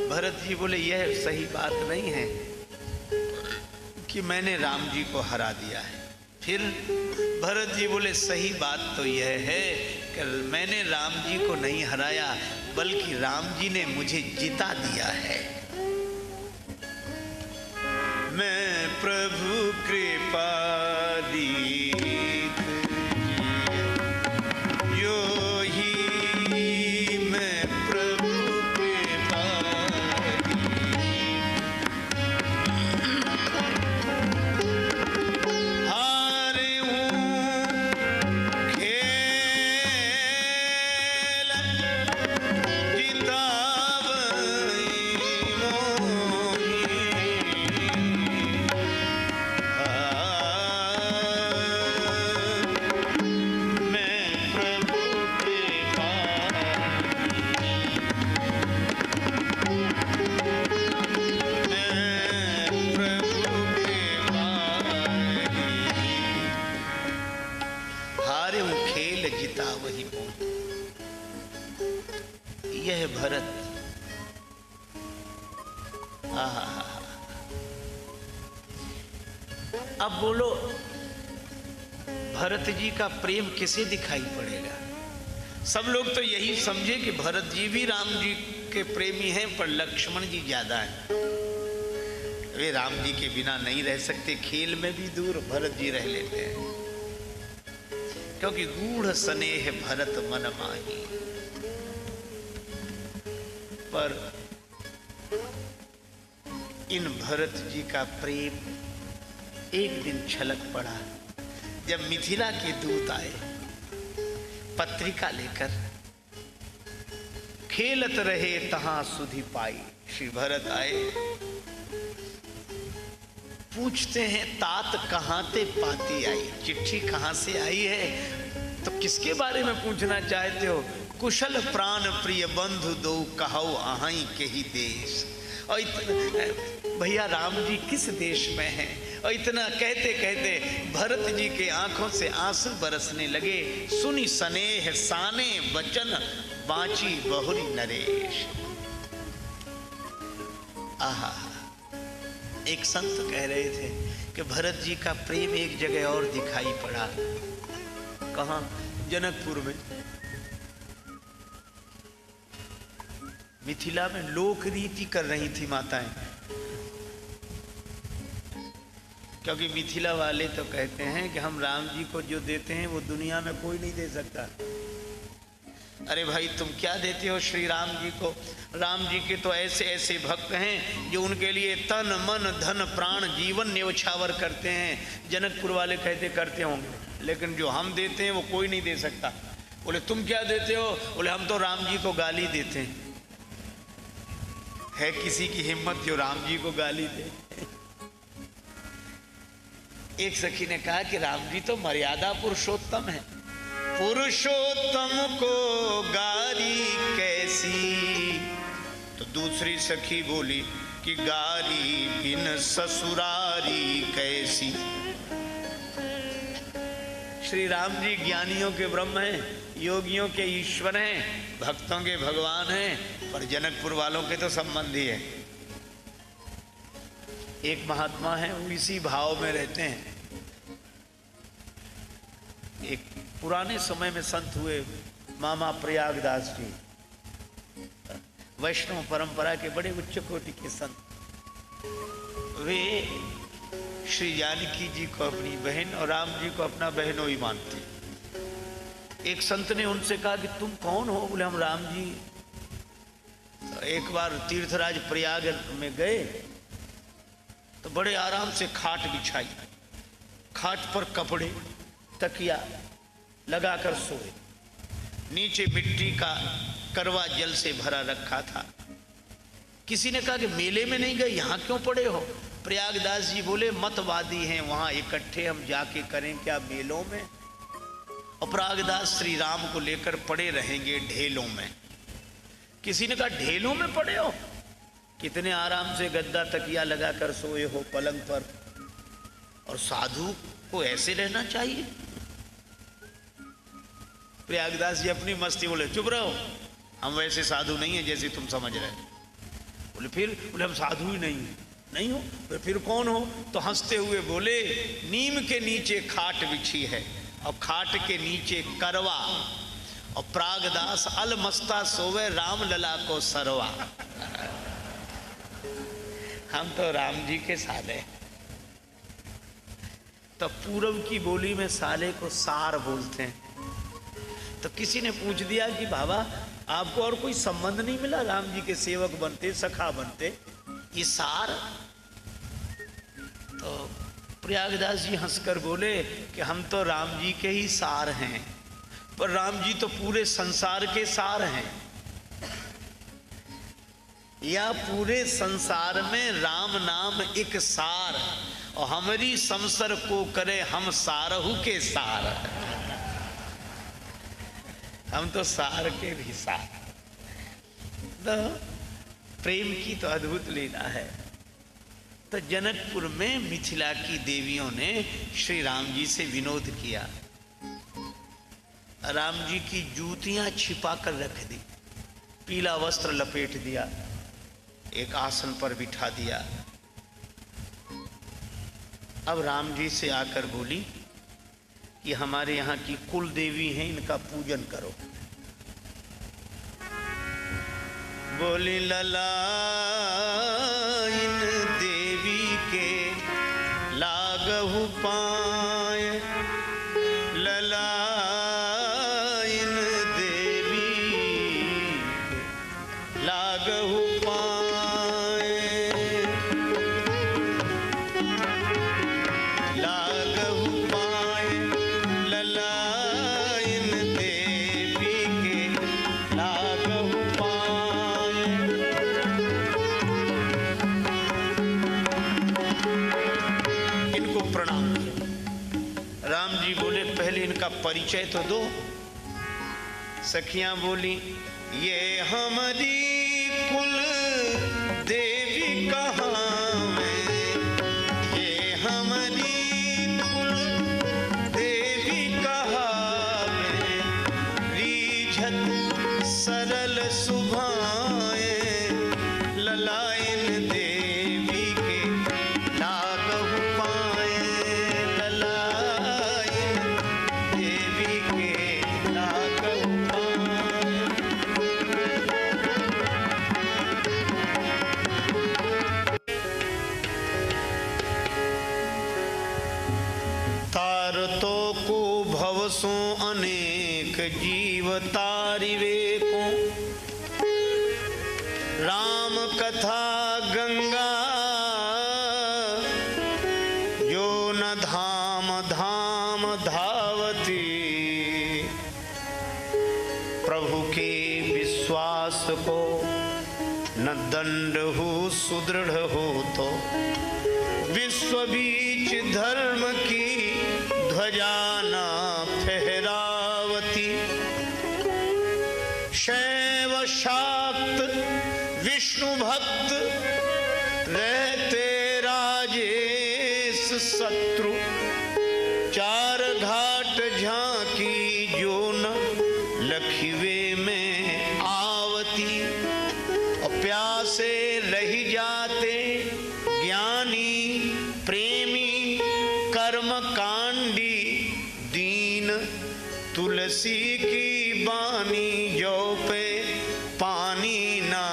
भरत जी बोले, यह सही बात नहीं है कि मैंने राम जी को हरा दिया है। फिर भरत जी बोले, सही बात तो यह है कि मैंने राम जी को नहीं हराया, बल्कि राम जी ने मुझे जिता दिया है। मैं प्रभु कृपा दीत यो ही मैं प्रभु कृपा हारे हूँ खेल जितावई वही मोही। यह भरत, अब बोलो, भरत जी का प्रेम किसे दिखाई पड़ेगा? सब लोग तो यही समझे कि भरत जी भी राम जी के प्रेमी हैं, पर लक्ष्मण जी ज्यादा हैं। वे राम जी के बिना नहीं रह सकते, खेल में भी दूर भरत जी रह लेते हैं, क्योंकि गूढ़ स्नेह भरत मन माही। पर इन भरत जी का प्रेम एक दिन छलक पड़ा, जब मिथिला के दूत आए पत्रिका लेकर। खेलत रहे तहां सुधि पाई। श्री भरत आए, पूछते हैं तात कहां ते पाती आई, चिट्ठी कहां से आई है? तो किसके बारे में पूछना चाहते हो? कुशल प्राण प्रिय बंधु दो कहो आहाई के ही देश। और भैया राम जी किस देश में हैं? और इतना कहते कहते भरत जी के आंखों से आंसू बरसने लगे। सुनी स्नेह साने वचन बांची बहुरी नरेश। आहा, एक संत कह रहे थे कि भरत जी का प्रेम एक जगह और दिखाई पड़ा। कहाँ? जनकपुर में। मिथिला में लोक रीति कर रही थी माताएं, क्योंकि मिथिला वाले तो कहते हैं कि हम राम जी को जो देते हैं वो दुनिया में कोई नहीं दे सकता। अरे भाई, तुम क्या देते हो श्री राम जी को? राम जी के तो ऐसे ऐसे भक्त हैं जो उनके लिए तन मन धन प्राण जीवन न्यौछावर करते हैं। जनकपुर वाले कहते करते होंगे, लेकिन जो हम देते हैं वो कोई नहीं दे सकता। बोले तुम क्या देते हो? बोले हम तो राम जी को गाली देते हैं। है किसी की हिम्मत जो राम जी को गाली दे? एक सखी ने कहा कि राम जी तो मर्यादा पुरुषोत्तम है। पुरुषोत्तम को गारी कैसी? तो दूसरी सखी बोली कि गारी बिन ससुरारी कैसी। श्री राम जी ज्ञानियों के ब्रह्म हैं, योगियों के ईश्वर हैं, भक्तों के भगवान हैं, पर जनकपुर वालों के तो संबंधी है। एक महात्मा है, वो इसी भाव में रहते हैं। एक पुराने समय में संत हुए मामा प्रयागदास जी, वैष्णव परंपरा के बड़े उच्च कोटि के संत, वे श्री जानकी जी को अपनी बहन और राम जी को अपना बहनोई मानते। एक संत ने उनसे कहा कि तुम कौन हो? बोले हम राम जी। तो एक बार तीर्थराज प्रयाग में गए तो बड़े आराम से खाट बिछाई, खाट पर कपड़े तकिया लगाकर सोए, नीचे मिट्टी का करवा जल से भरा रखा था। किसी ने कहा कि मेले में नहीं गए, यहाँ क्यों पड़े हो? प्रयागदास जी बोले मतवादी हैं, वहाँ इकट्ठे हम जाके करें क्या मेलों में? और प्रयागदास श्री राम को लेकर पड़े रहेंगे ढेलों में। किसी ने कहा ढेलों में पड़े हो? कितने आराम से गद्दा तकिया लगाकर सोए हो पलंग पर, और साधु को ऐसे रहना चाहिए? प्रयागदास जी अपनी मस्ती बोले चुप रहो, हम वैसे साधु नहीं है जैसे तुम समझ रहे। बोले फिर? बोले हम साधु ही नहीं हो। फिर कौन हो? तो हंसते हुए बोले नीम के नीचे खाट बिछी है और खाट के नीचे करवा, और प्रागदास अलमस्ता सोवे राम लला को सरवा। हम तो राम जी के साले। तो पूरब की बोली में साले को सार बोलते हैं। तो किसी ने पूछ दिया कि बाबा आपको और कोई संबंध नहीं मिला राम जी के सेवक बनते, सखा बनते, ये सार? तो प्रयागदास जी हंसकर बोले कि हम तो राम जी के ही सार हैं, पर राम जी तो पूरे संसार के सार हैं, या पूरे संसार में राम नाम एक सार, और हमारी संसर को करे हम सारहू के सार। हम तो सार के भी सार। तो प्रेम की तो अद्भुत लीला है। तो जनकपुर में मिथिला की देवियों ने श्री राम जी से विनोद किया। राम जी की जूतियां छिपा कर रख दी, पीला वस्त्र लपेट दिया, एक आसन पर बिठा दिया। अब राम जी से आकर बोली कि हमारे यहाँ की कुल देवी हैं, इनका पूजन करो। बोली लला इन देवी के लागहु पाए, लला इन देवी के लागहु पाए, लागहु पाए, लला इन देवी के लागहु पाए। इनको प्रणाम किया। राम जी बोले पहले इनका परिचय तो दो। सखियां बोली ये हमारी कुल देवी कहाँ में, ये हमारी कुल देवी कहाँ में, रीझत सरल सुभाए, ललायन देवी के लागहु पाए, ललायन देवी के लागहु पाए। तार तो को भवसों अनेक जीव तारिवे को, राम कथा गंगा जो न धाम धाम धावती, प्रभु के विश्वास को न दंड हो सुदृढ़ हो, तो विश्व बीच धर्म की ध्वजा न फहरावती। शैव शाक्त विष्णु भक्त रहते राजेश शत्रु, चार घाट झांकी जो न लखिवे में आवती, और प्यासे रही जाते ज्ञानी प्रेमी कर्म कांडी, दीन तुलसी की बानी जो पे पानी ना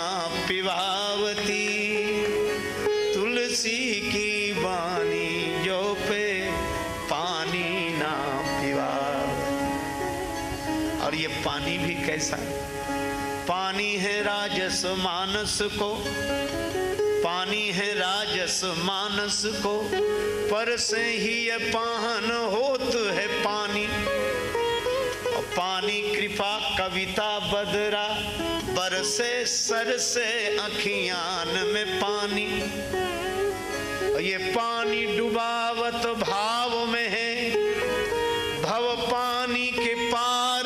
पानी है राजस मानस को, पानी है राजस मानस को, पर से ही ये पाहन होत है पानी। और पानी कृपा कविता बदरा, बरसे सर से अखियान में पानी। और ये पानी डुबावत भाव में है, भव पानी के पार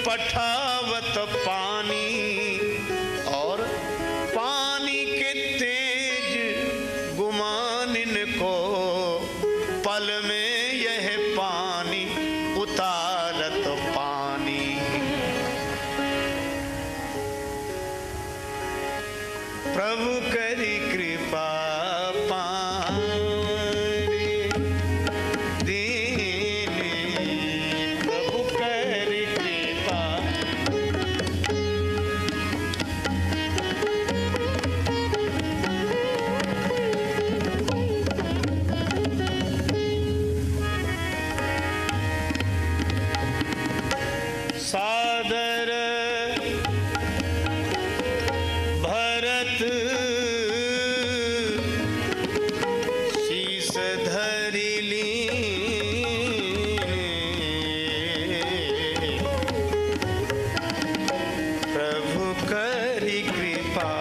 पठावत पानी। और पानी के तेज गुमानिन को, पल में यह पानी उतारत पानी। प्रभु करी कृपा सादर भरत शीस धरि लीन, प्रभु करि कृपा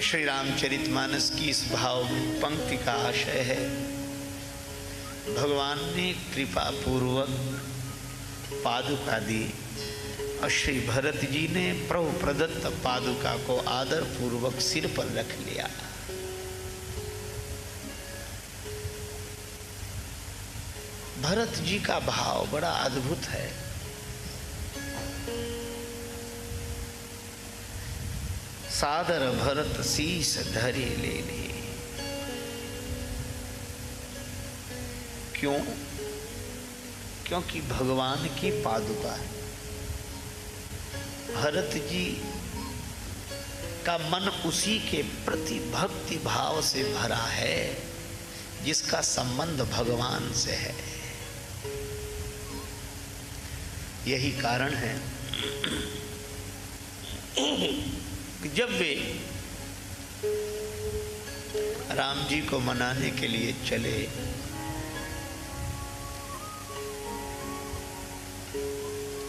श्री रामचरितमानस की इस भाव पंक्ति का आशय है, भगवान ने कृपा पूर्वक पादुका दी और श्री भरत जी ने प्रभु प्रदत्त पादुका को आदर पूर्वक सिर पर रख लिया। भरत जी का भाव बड़ा अद्भुत है। सादर भरत शीस धरि लेने। क्यों? क्योंकि भगवान की पादुका है। भरत जी का मन उसी के प्रति भक्ति भाव से भरा है जिसका संबंध भगवान से है। यही कारण है कि जब वे राम जी को मनाने के लिए चले,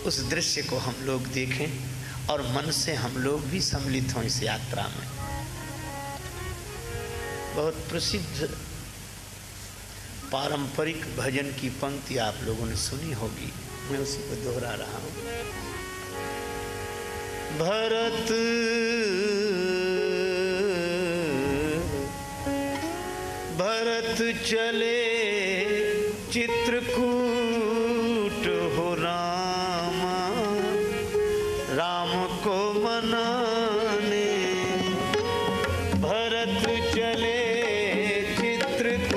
उस दृश्य को हम लोग देखें और मन से हम लोग भी सम्मिलित हों इस यात्रा में। बहुत प्रसिद्ध पारंपरिक भजन की पंक्ति आप लोगों ने सुनी होगी, मैं उसी को दोहरा रहा हूं। भरत भरत चले चित्रकूट हो रामा, राम को मनाने। भरत चले चित्रकूट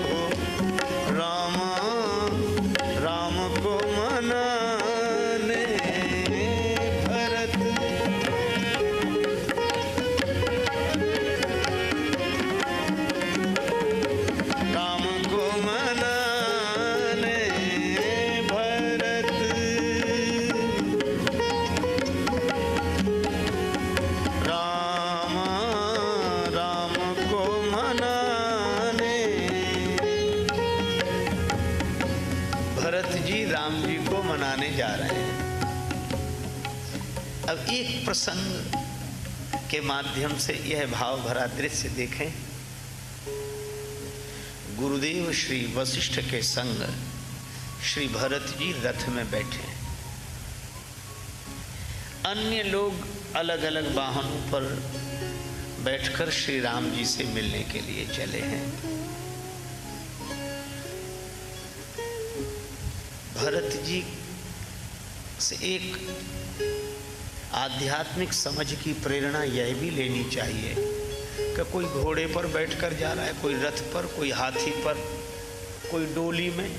हो रामा, राम को मनाने। भरत राम को मनाने। भरत राम राम को मनाने। भरत जी राम जी को मनाने जा रहे हैं। अब एक प्रसंग के माध्यम से यह भाव भरा दृश्य देखें। गुरुदेव श्री वशिष्ठ के संग श्री भरत जी रथ में बैठे हैं। अन्य लोग अलग अलग वाहनों पर बैठकर श्री राम जी से मिलने के लिए चले हैं। भरत जी से एक आध्यात्मिक समझ की प्रेरणा यह भी लेनी चाहिए कि कोई घोड़े पर बैठकर जा रहा है, कोई रथ पर, कोई हाथी पर, कोई डोली में।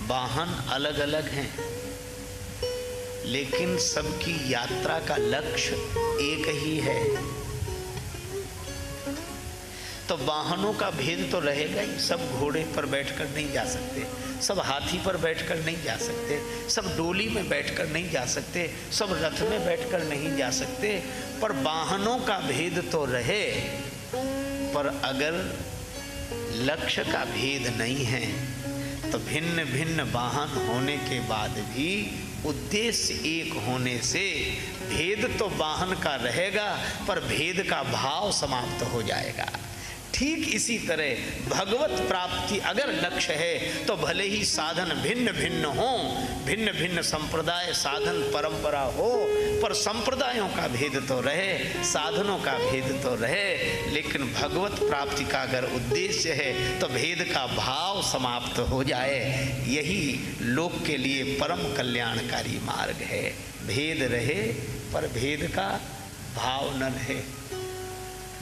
वाहन अलग अलग हैं, लेकिन सबकी यात्रा का लक्ष्य एक ही है। तो वाहनों का भेद तो रहेगा ही। सब घोड़े पर बैठकर नहीं जा सकते, सब हाथी पर बैठकर नहीं जा सकते, सब डोली में बैठकर नहीं जा सकते, सब रथ में बैठकर नहीं जा सकते। पर वाहनों का भेद तो रहे, पर अगर लक्ष्य का भेद नहीं है तो भिन्न भिन्न वाहन होने के बाद भी उद्देश्य एक होने से भेद तो वाहन का रहेगा, पर भेद का भाव समाप्त हो जाएगा। ठीक इसी तरह भगवत प्राप्ति अगर लक्ष्य है तो भले ही साधन भिन्न भिन्न हों, भिन्न भिन्न संप्रदाय साधन परंपरा हो, पर संप्रदायों का भेद तो रहे, साधनों का भेद तो रहे। लेकिन भगवत प्राप्ति का अगर उद्देश्य है तो भेद का भाव समाप्त हो जाए। यही लोक के लिए परम कल्याणकारी मार्ग है। भेद रहे पर भेद का भाव न रहे।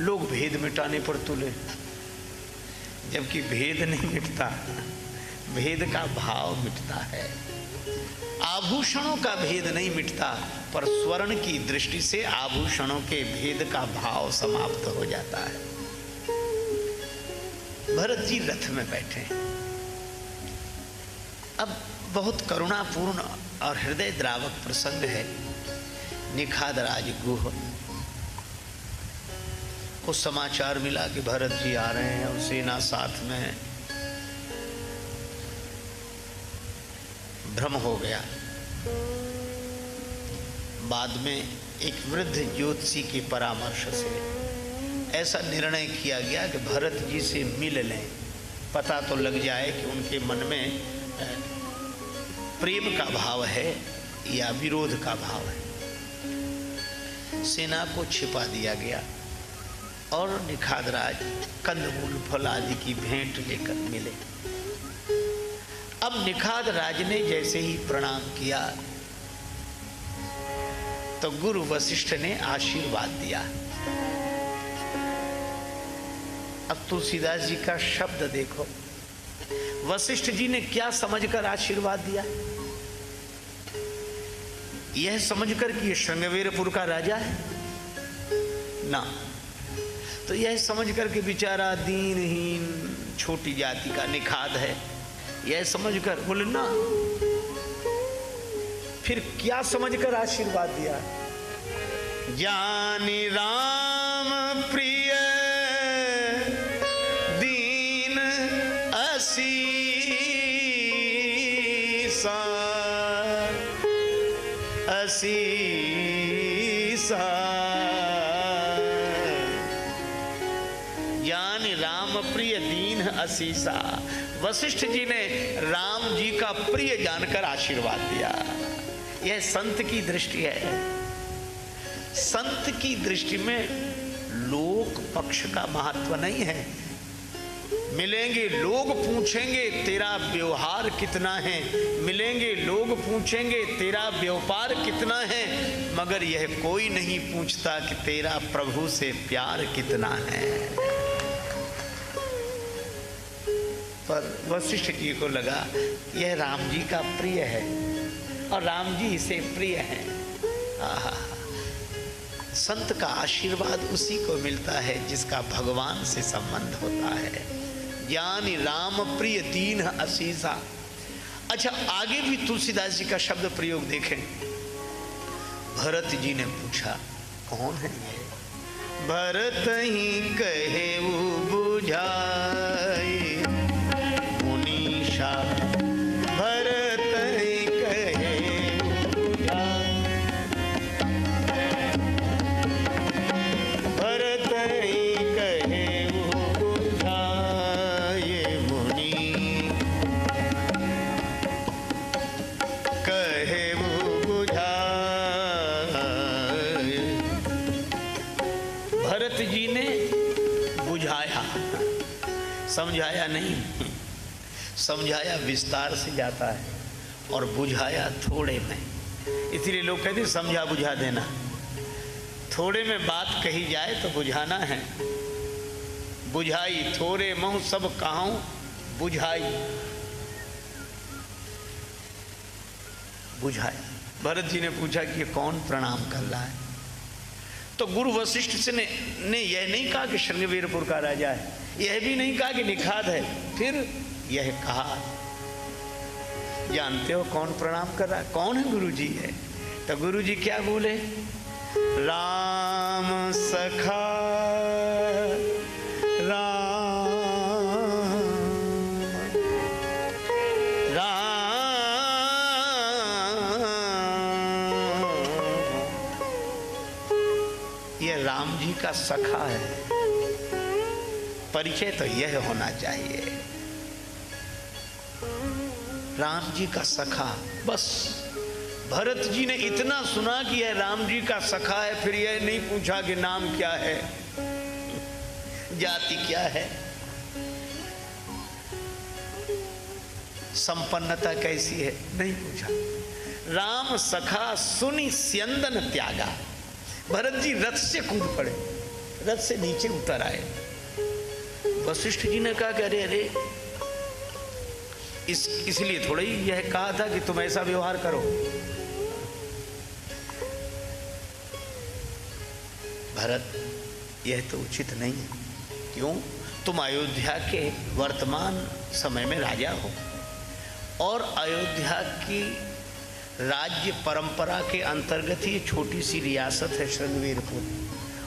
लोग भेद मिटाने पर तुले, जबकि भेद नहीं मिटता, भेद का भाव मिटता है। आभूषणों का भेद नहीं मिटता, पर स्वर्ण की दृष्टि से आभूषणों के भेद का भाव समाप्त हो जाता है। भरत जी रथ में बैठे। अब बहुत करुणापूर्ण और हृदय द्रावक प्रसंग है। निखाद राज गुह को समाचार मिला कि भरत जी आ रहे हैं और सेना साथ में है। भ्रम हो गया। बाद में एक वृद्ध ज्योतिषी के परामर्श से ऐसा निर्णय किया गया कि भरत जी से मिल लें, पता तो लग जाए कि उनके मन में प्रेम का भाव है या विरोध का भाव है। सेना को छिपा दिया गया और निखाद राज कंदमूल फल आदि की भेंट लेकर मिले। अब निखाद राज ने जैसे ही प्रणाम किया तो गुरु वशिष्ठ ने आशीर्वाद दिया। अब तुलसीदास जी का शब्द देखो, वशिष्ठ जी ने क्या समझकर आशीर्वाद दिया? यह समझकर कि यह श्रृंगवेरपुर का राजा है ना, तो यह समझकर कि बेचारा दीनहीन छोटी जाति का निखाद है, यह समझकर बोले ना। फिर क्या समझकर आशीर्वाद दिया? जानी राम प्रिय दीन असीसा, असीसा। ज्ञान राम प्रिय दीन असीसा। वशिष्ठ जी ने राम जी का प्रिय जानकर आशीर्वाद दिया। यह संत की दृष्टि है। संत की दृष्टि में लोक पक्ष का महत्व नहीं है। मिलेंगे लोग पूछेंगे तेरा व्यवहार कितना है, मिलेंगे लोग पूछेंगे तेरा व्यापार कितना है, मगर यह कोई नहीं पूछता कि तेरा प्रभु से प्यार कितना है। पर वशिष्ठ जी को लगा यह राम जी का प्रिय है और राम जी इसे प्रिय है। आहा, संत का आशीर्वाद उसी को मिलता है जिसका भगवान से संबंध होता है। ज्ञानी राम प्रिय दीन असीसा। अच्छा, आगे भी तुलसीदास जी का शब्द प्रयोग देखें। भरत जी ने पूछा कौन है ये? भरत ही कहे वो बुझाई मुनीषा, भरत ही कहे बुझाई, भरत ही कहे वो बुझाई मुनि, कहे वो बुझाई समझाया नहीं, समझाया विस्तार से जाता है और बुझाया थोड़े में। इसलिए लोग कहते हैं समझा बुझा देना। थोड़े में बात कही जाए तो बुझाना है। बुझाई थोड़े महु सब कहूं बुझाई, बुझाया। भरत जी ने पूछा कि ये कौन प्रणाम कर रहा है? तो गुरु वशिष्ठ से ने यह नहीं कहा कि श्रृंगवीरपुर का राजा है, यह भी नहीं कहा कि निखाद है, फिर यह कहा, जानते हो कौन प्रणाम कर रहा है? कौन है? गुरु जी है। तो गुरु जी क्या बोले? राम सखा राम राम, ये राम जी का सखा है। परिचय तो यह होना चाहिए, राम जी का सखा। बस भरत जी ने इतना सुना कि यह राम जी का सखा है, फिर यह नहीं पूछा कि नाम क्या है, जाति क्या है, संपन्नता कैसी है, नहीं पूछा। राम सखा सुनि स्यंदन त्यागा। भरत जी रथ से कूद पड़े, रथ से नीचे उतर आए। वशिष्ठ जी ने कहा कि अरे अरे, इसलिए थोड़ा ही यह कहा था कि तुम ऐसा व्यवहार करो। भरत, यह तो उचित नहीं है। क्यों? तुम अयोध्या के वर्तमान समय में राजा हो और अयोध्या की राज्य परंपरा के अंतर्गत ही छोटी सी रियासत है श्रृंगवीरपुर,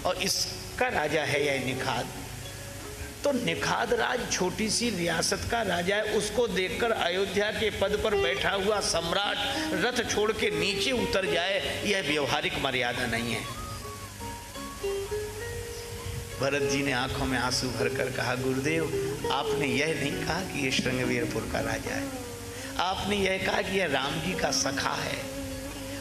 और इसका राजा है यह निखाद। तो निखाद राज छोटी सी रियासत का राजा है, उसको देखकर अयोध्या के पद पर बैठा हुआ सम्राट रथ छोड़ के नीचे उतर जाए, यह व्यवहारिक मर्यादा नहीं है। भरत जी ने आंखों में आंसू भरकर कहा, गुरुदेव, आपने यह नहीं कहा कि यह श्रृंगवीरपुर का राजा है, आपने यह कहा कि यह राम जी का सखा है।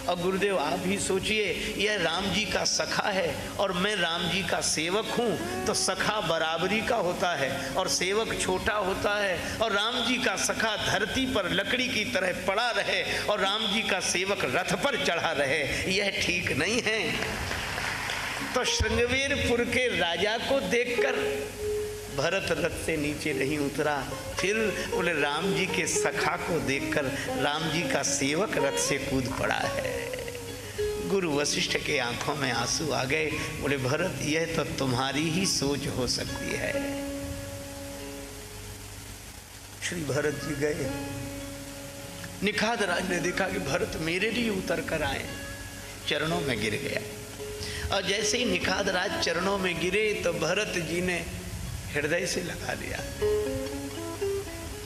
और गुरुदेव आप ही सोचिए, यह राम जी का सखा है और मैं राम जी का सेवक हूँ, तो सखा बराबरी का होता है और सेवक छोटा होता है। और राम जी का सखा धरती पर लकड़ी की तरह पड़ा रहे और राम जी का सेवक रथ पर चढ़ा रहे, यह ठीक नहीं है। तो श्रृंगवीरपुर के राजा को देखकर भरत रथ से नीचे नहीं उतरा, फिर बोले राम जी के सखा को देखकर राम जी का सेवक रथ से कूद पड़ा है। गुरु वशिष्ठ के आंखों में आंसू आ गए। बोले भरत, यह तो तुम्हारी ही सोच हो सकती है। श्री भरत जी गए, निखाद राज ने देखा कि भरत मेरे लिए उतर कर आए, चरणों में गिर गया। और जैसे ही निखाद राज चरणों में गिरे तो भरत जी ने हृदय से लगा लिया।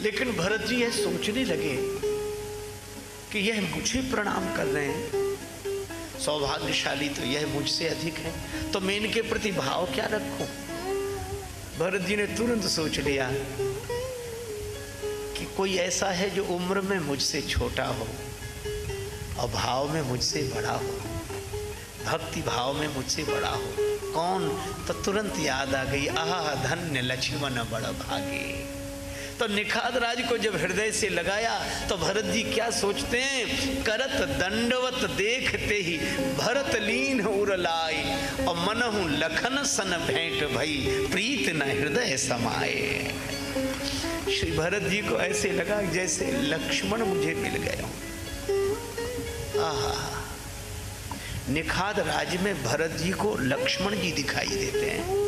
लेकिन भरत जी यह सोचने लगे कि यह मुझे प्रणाम कर रहे हैं, सौभाग्यशाली तो यह मुझसे अधिक है, तो मैं इनके प्रति भाव क्या रखूं? भरत जी ने तुरंत सोच लिया कि कोई ऐसा है जो उम्र में मुझसे छोटा हो और भाव में मुझसे बड़ा हो, भक्ति भाव में मुझसे बड़ा हो। कौन? तो तुरंत याद आ गई, आहा धन्य लक्ष्मण बड़ भागे। तो निखाद राज को जब हृदय से लगाया तो भरत जी क्या सोचते हैं, करत दंडवत देखते ही भरत लीन उर लाई और मनहु लखन सन भेंट भई प्रीत न हृदय समाए। श्री भरत जी को ऐसे लगा जैसे लक्ष्मण मुझे मिल गए। आहा, निखाद राज में भरत जी को लक्ष्मण जी दिखाई देते हैं।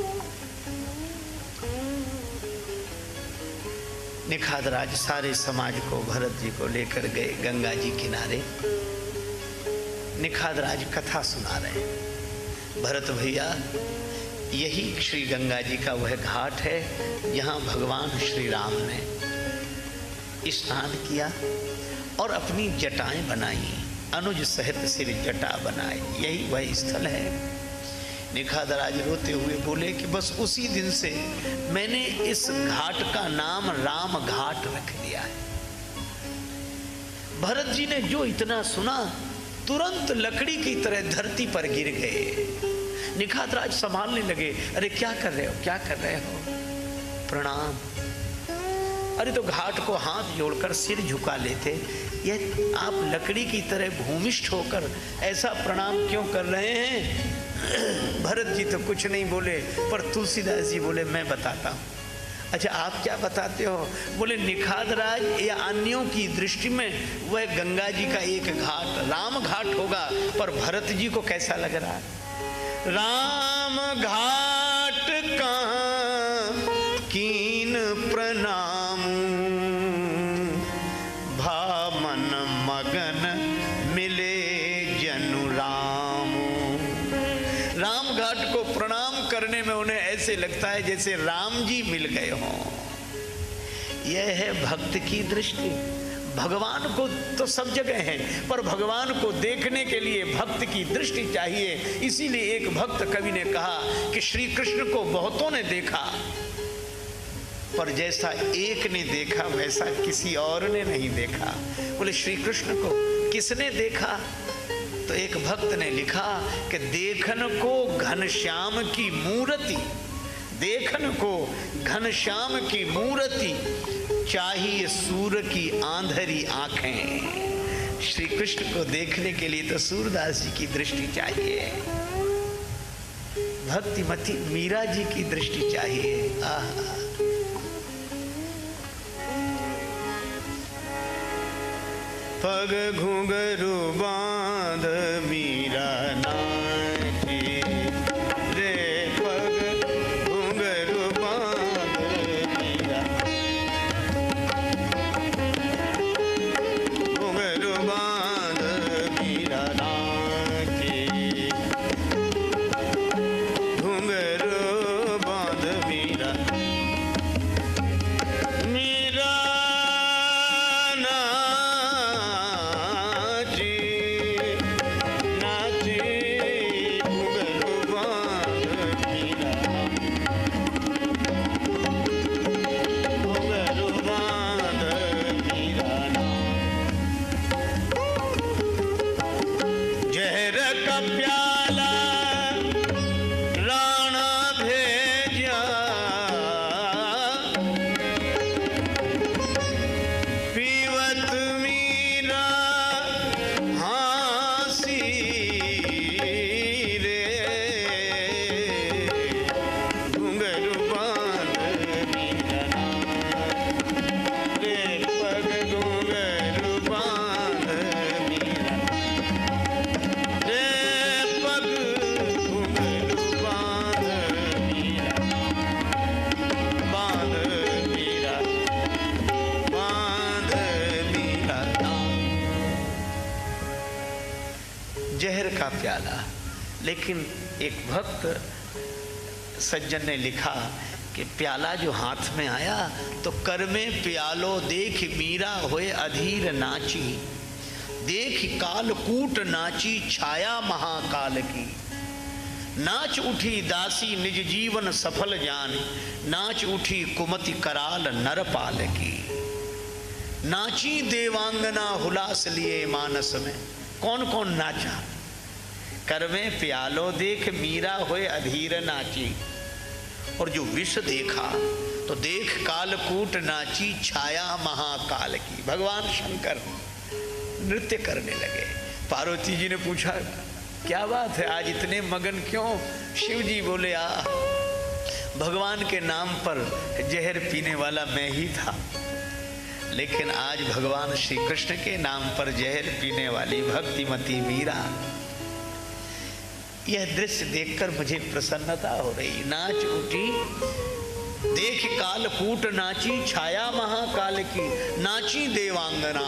निखाद राज सारे समाज को भरत जी को लेकर गए गंगा जी किनारे। निखाद राज कथा सुना रहे हैं, भरत भैया यही श्री गंगा जी का वह घाट है जहाँ भगवान श्री राम ने स्नान किया और अपनी जटाएं बनाई, अनुज सहित सिर जटा बनाए, यही वह स्थल है। निखाद राज रोते हुए बोले कि बस उसी दिन से मैंने इस घाट का नाम राम घाट रख दिया है। भरत जी ने जो इतना सुना तुरंत लकड़ी की तरह धरती पर गिर गए। निखाद राज संभालने लगे, अरे क्या कर रहे हो, क्या कर रहे हो? प्रणाम, अरे तो घाट को हाथ जोड़कर सिर झुका लेते, यह आप लकड़ी की तरह भूमिष्ठ होकर ऐसा प्रणाम क्यों कर रहे हैं? भरत जी तो कुछ नहीं बोले, पर तुलसीदास जी बोले मैं बताता हूँ। अच्छा आप क्या बताते हो? बोले निखाद राज या अन्यों की दृष्टि में वह गंगा जी का एक घाट राम घाट होगा, पर भरत जी को कैसा लग रहा है? राम घाट कहाँ कीन प्रणाम, भामन मगन मिले जनु राम। राम घाट को प्रणाम करने में उन्हें ऐसे लगता है जैसे राम जी मिल गए हों। यह है भक्त की दृष्टि। भगवान को तो सब जगह है, पर भगवान को देखने के लिए भक्त की दृष्टि चाहिए। इसीलिए एक भक्त कवि ने कहा कि श्री कृष्ण को बहुतों ने देखा, पर जैसा एक ने देखा वैसा किसी और ने नहीं देखा। बोले श्री कृष्ण को किसने देखा? तो एक भक्त ने लिखा कि देखन को घनश्याम की मूर्ति, देखन को घनश्याम की मूर्ति, चाहिए सूर की आंधरी आंखें। श्री कृष्ण को देखने के लिए तो सूरदास जी की दृष्टि चाहिए, भक्तिमती मीरा जी की दृष्टि चाहिए। आहा, पग घुंघरू बांध मीरा नाची रे, पग घुंघरू बांध मीरा, घुंघरू बांध मीरा नाची, घुंघरू बांध मीरा, मीरा जहर का प्याला। लेकिन एक भक्त सज्जन ने लिखा कि प्याला जो हाथ में आया तो कर में प्यालो देख मीरा होए अधीर नाची, देख कालकूट नाची छाया महाकाल की, नाच उठी दासी निज जीवन सफल जान, नाच उठी कुमति कराल नरपाल की, नाची देवांगना हुलास लिए मानस में। कौन कौन नाचा? कर में प्यालो देख मीरा होए अधीर नाची, और जो विष देखा तो देख कालकूट नाची छाया महाकाल की। भगवान शंकर नृत्य करने लगे। पार्वती जी ने पूछा क्या बात है, आज इतने मगन क्यों? शिव जी बोले भगवान के नाम पर जहर पीने वाला मैं ही था, लेकिन आज भगवान श्री कृष्ण के नाम पर जहर पीने वाली भक्तिमती मीरा। यह दृश्य देखकर मुझे प्रसन्नता हो रही। नाच उठी देख कालकूट नाची छाया महाकाल की, नाची देवांगना।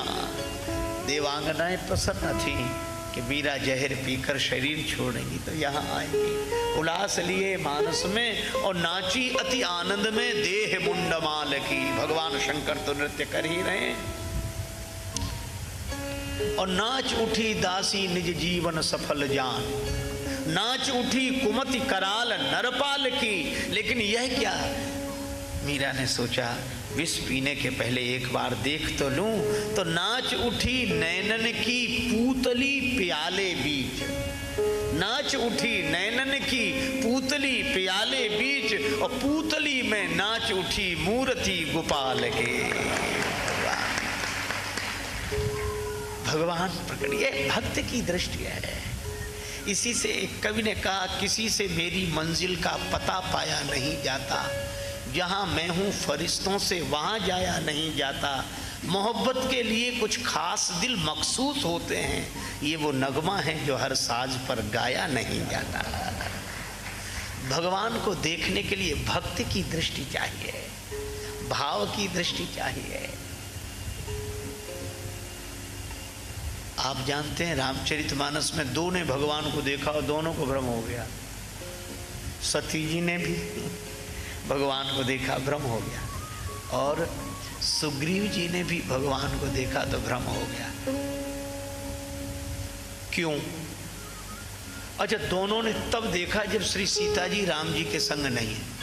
देवांगनाएं प्रसन्न थी कि मीरा जहर पीकर शरीर छोड़ेंगी तो यहाँ आएंगी। उल्लास लिए मानस में और नाची अति आनंद में देह मुंडमाल की। भगवान शंकर तो नृत्य कर ही रहे हैं। और नाच उठी दासी निज जीवन सफल जान, नाच उठी कुमति कराल नरपाल की। लेकिन यह क्या? मीरा ने सोचा विष पीने के पहले एक बार देख तो लूं। तो नाच उठी नैनन की पूतली प्याले बीच, नाच उठी नैनन की पूतली प्याले बीच, और पूतली में नाच उठी मूर्ति गोपाल के। भगवान प्रकट, ये भक्त की दृष्टि है। इसी से एक कवि ने कहा, किसी से मेरी मंजिल का पता पाया नहीं जाता, जहां मैं हूं फरिश्तों से वहां जाया नहीं जाता, मोहब्बत के लिए कुछ खास दिल मखसूस होते हैं, ये वो नगमा है जो हर साज पर गाया नहीं जाता। भगवान को देखने के लिए भक्ति की दृष्टि चाहिए, भाव की दृष्टि चाहिए। आप जानते हैं रामचरितमानस में दो ने भगवान को देखा और दोनों को भ्रम हो गया। सती जी ने भी भगवान को देखा, भ्रम हो गया, और सुग्रीव जी ने भी भगवान को देखा तो भ्रम हो गया। क्यों? अच्छा, दोनों ने तब देखा जब श्री सीता जी राम जी के संग नहीं है।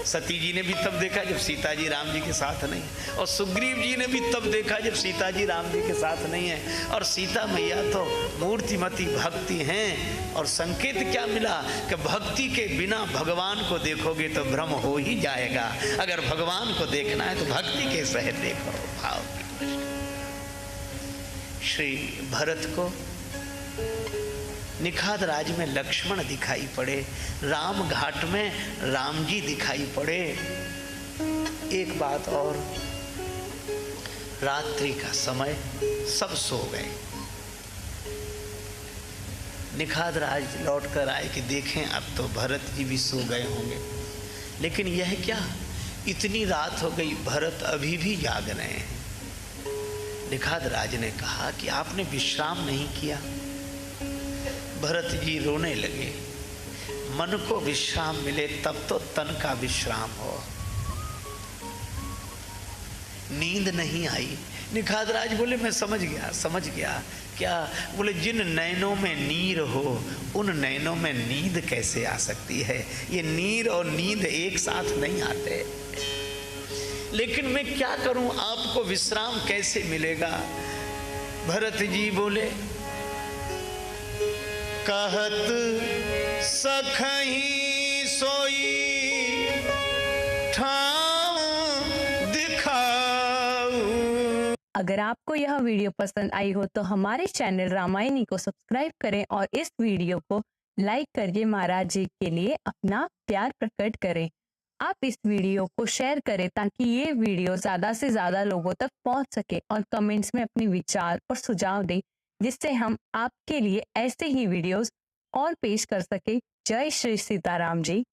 सती जी ने भी तब देखा जब सीता जी राम जी के साथ नहीं है, और सुग्रीव जी ने भी तब देखा जब सीता जी राम जी के साथ नहीं है। और सीता मैया तो मूर्तिमती भक्ति हैं, और संकेत क्या मिला कि भक्ति के बिना भगवान को देखोगे तो भ्रम हो ही जाएगा। अगर भगवान को देखना है तो भक्ति के सहित देखो, भाव की दृष्टि। श्री भरत को निखाद राज में लक्ष्मण दिखाई पड़े, राम घाट में राम जी दिखाई पड़े। एक बात और, रात्रि का समय, सब सो गए। निखाद राज लौट कर आए कि देखें अब तो भरत जी भी सो गए होंगे, लेकिन यह क्या, इतनी रात हो गई, भरत अभी भी जाग रहे हैं। निखाद राज ने कहा कि आपने विश्राम नहीं किया। भरत जी रोने लगे, मन को विश्राम मिले तब तो तन का विश्राम हो। नींद नहीं आई। निखाद राज बोले, मैं समझ गया। क्या? बोले, जिन नैनों में नीर हो उन नैनों में नींद कैसे आ सकती है? ये नीर और नींद एक साथ नहीं आते। लेकिन मैं क्या करूं, आपको विश्राम कैसे मिलेगा? भरत जी बोले, कहत सखही सोई ठाव दिखाऊं। अगर आपको यह वीडियो पसंद आई हो तो हमारे चैनल रामायणी को सब्सक्राइब करें और इस वीडियो को लाइक करके महाराज जी के लिए अपना प्यार प्रकट करें। आप इस वीडियो को शेयर करें ताकि ये वीडियो ज्यादा से ज्यादा लोगों तक पहुंच सके, और कमेंट्स में अपने विचार और सुझाव दें, जिससे हम आपके लिए ऐसे ही वीडियोस और पेश कर सके। जय श्री सीताराम जी।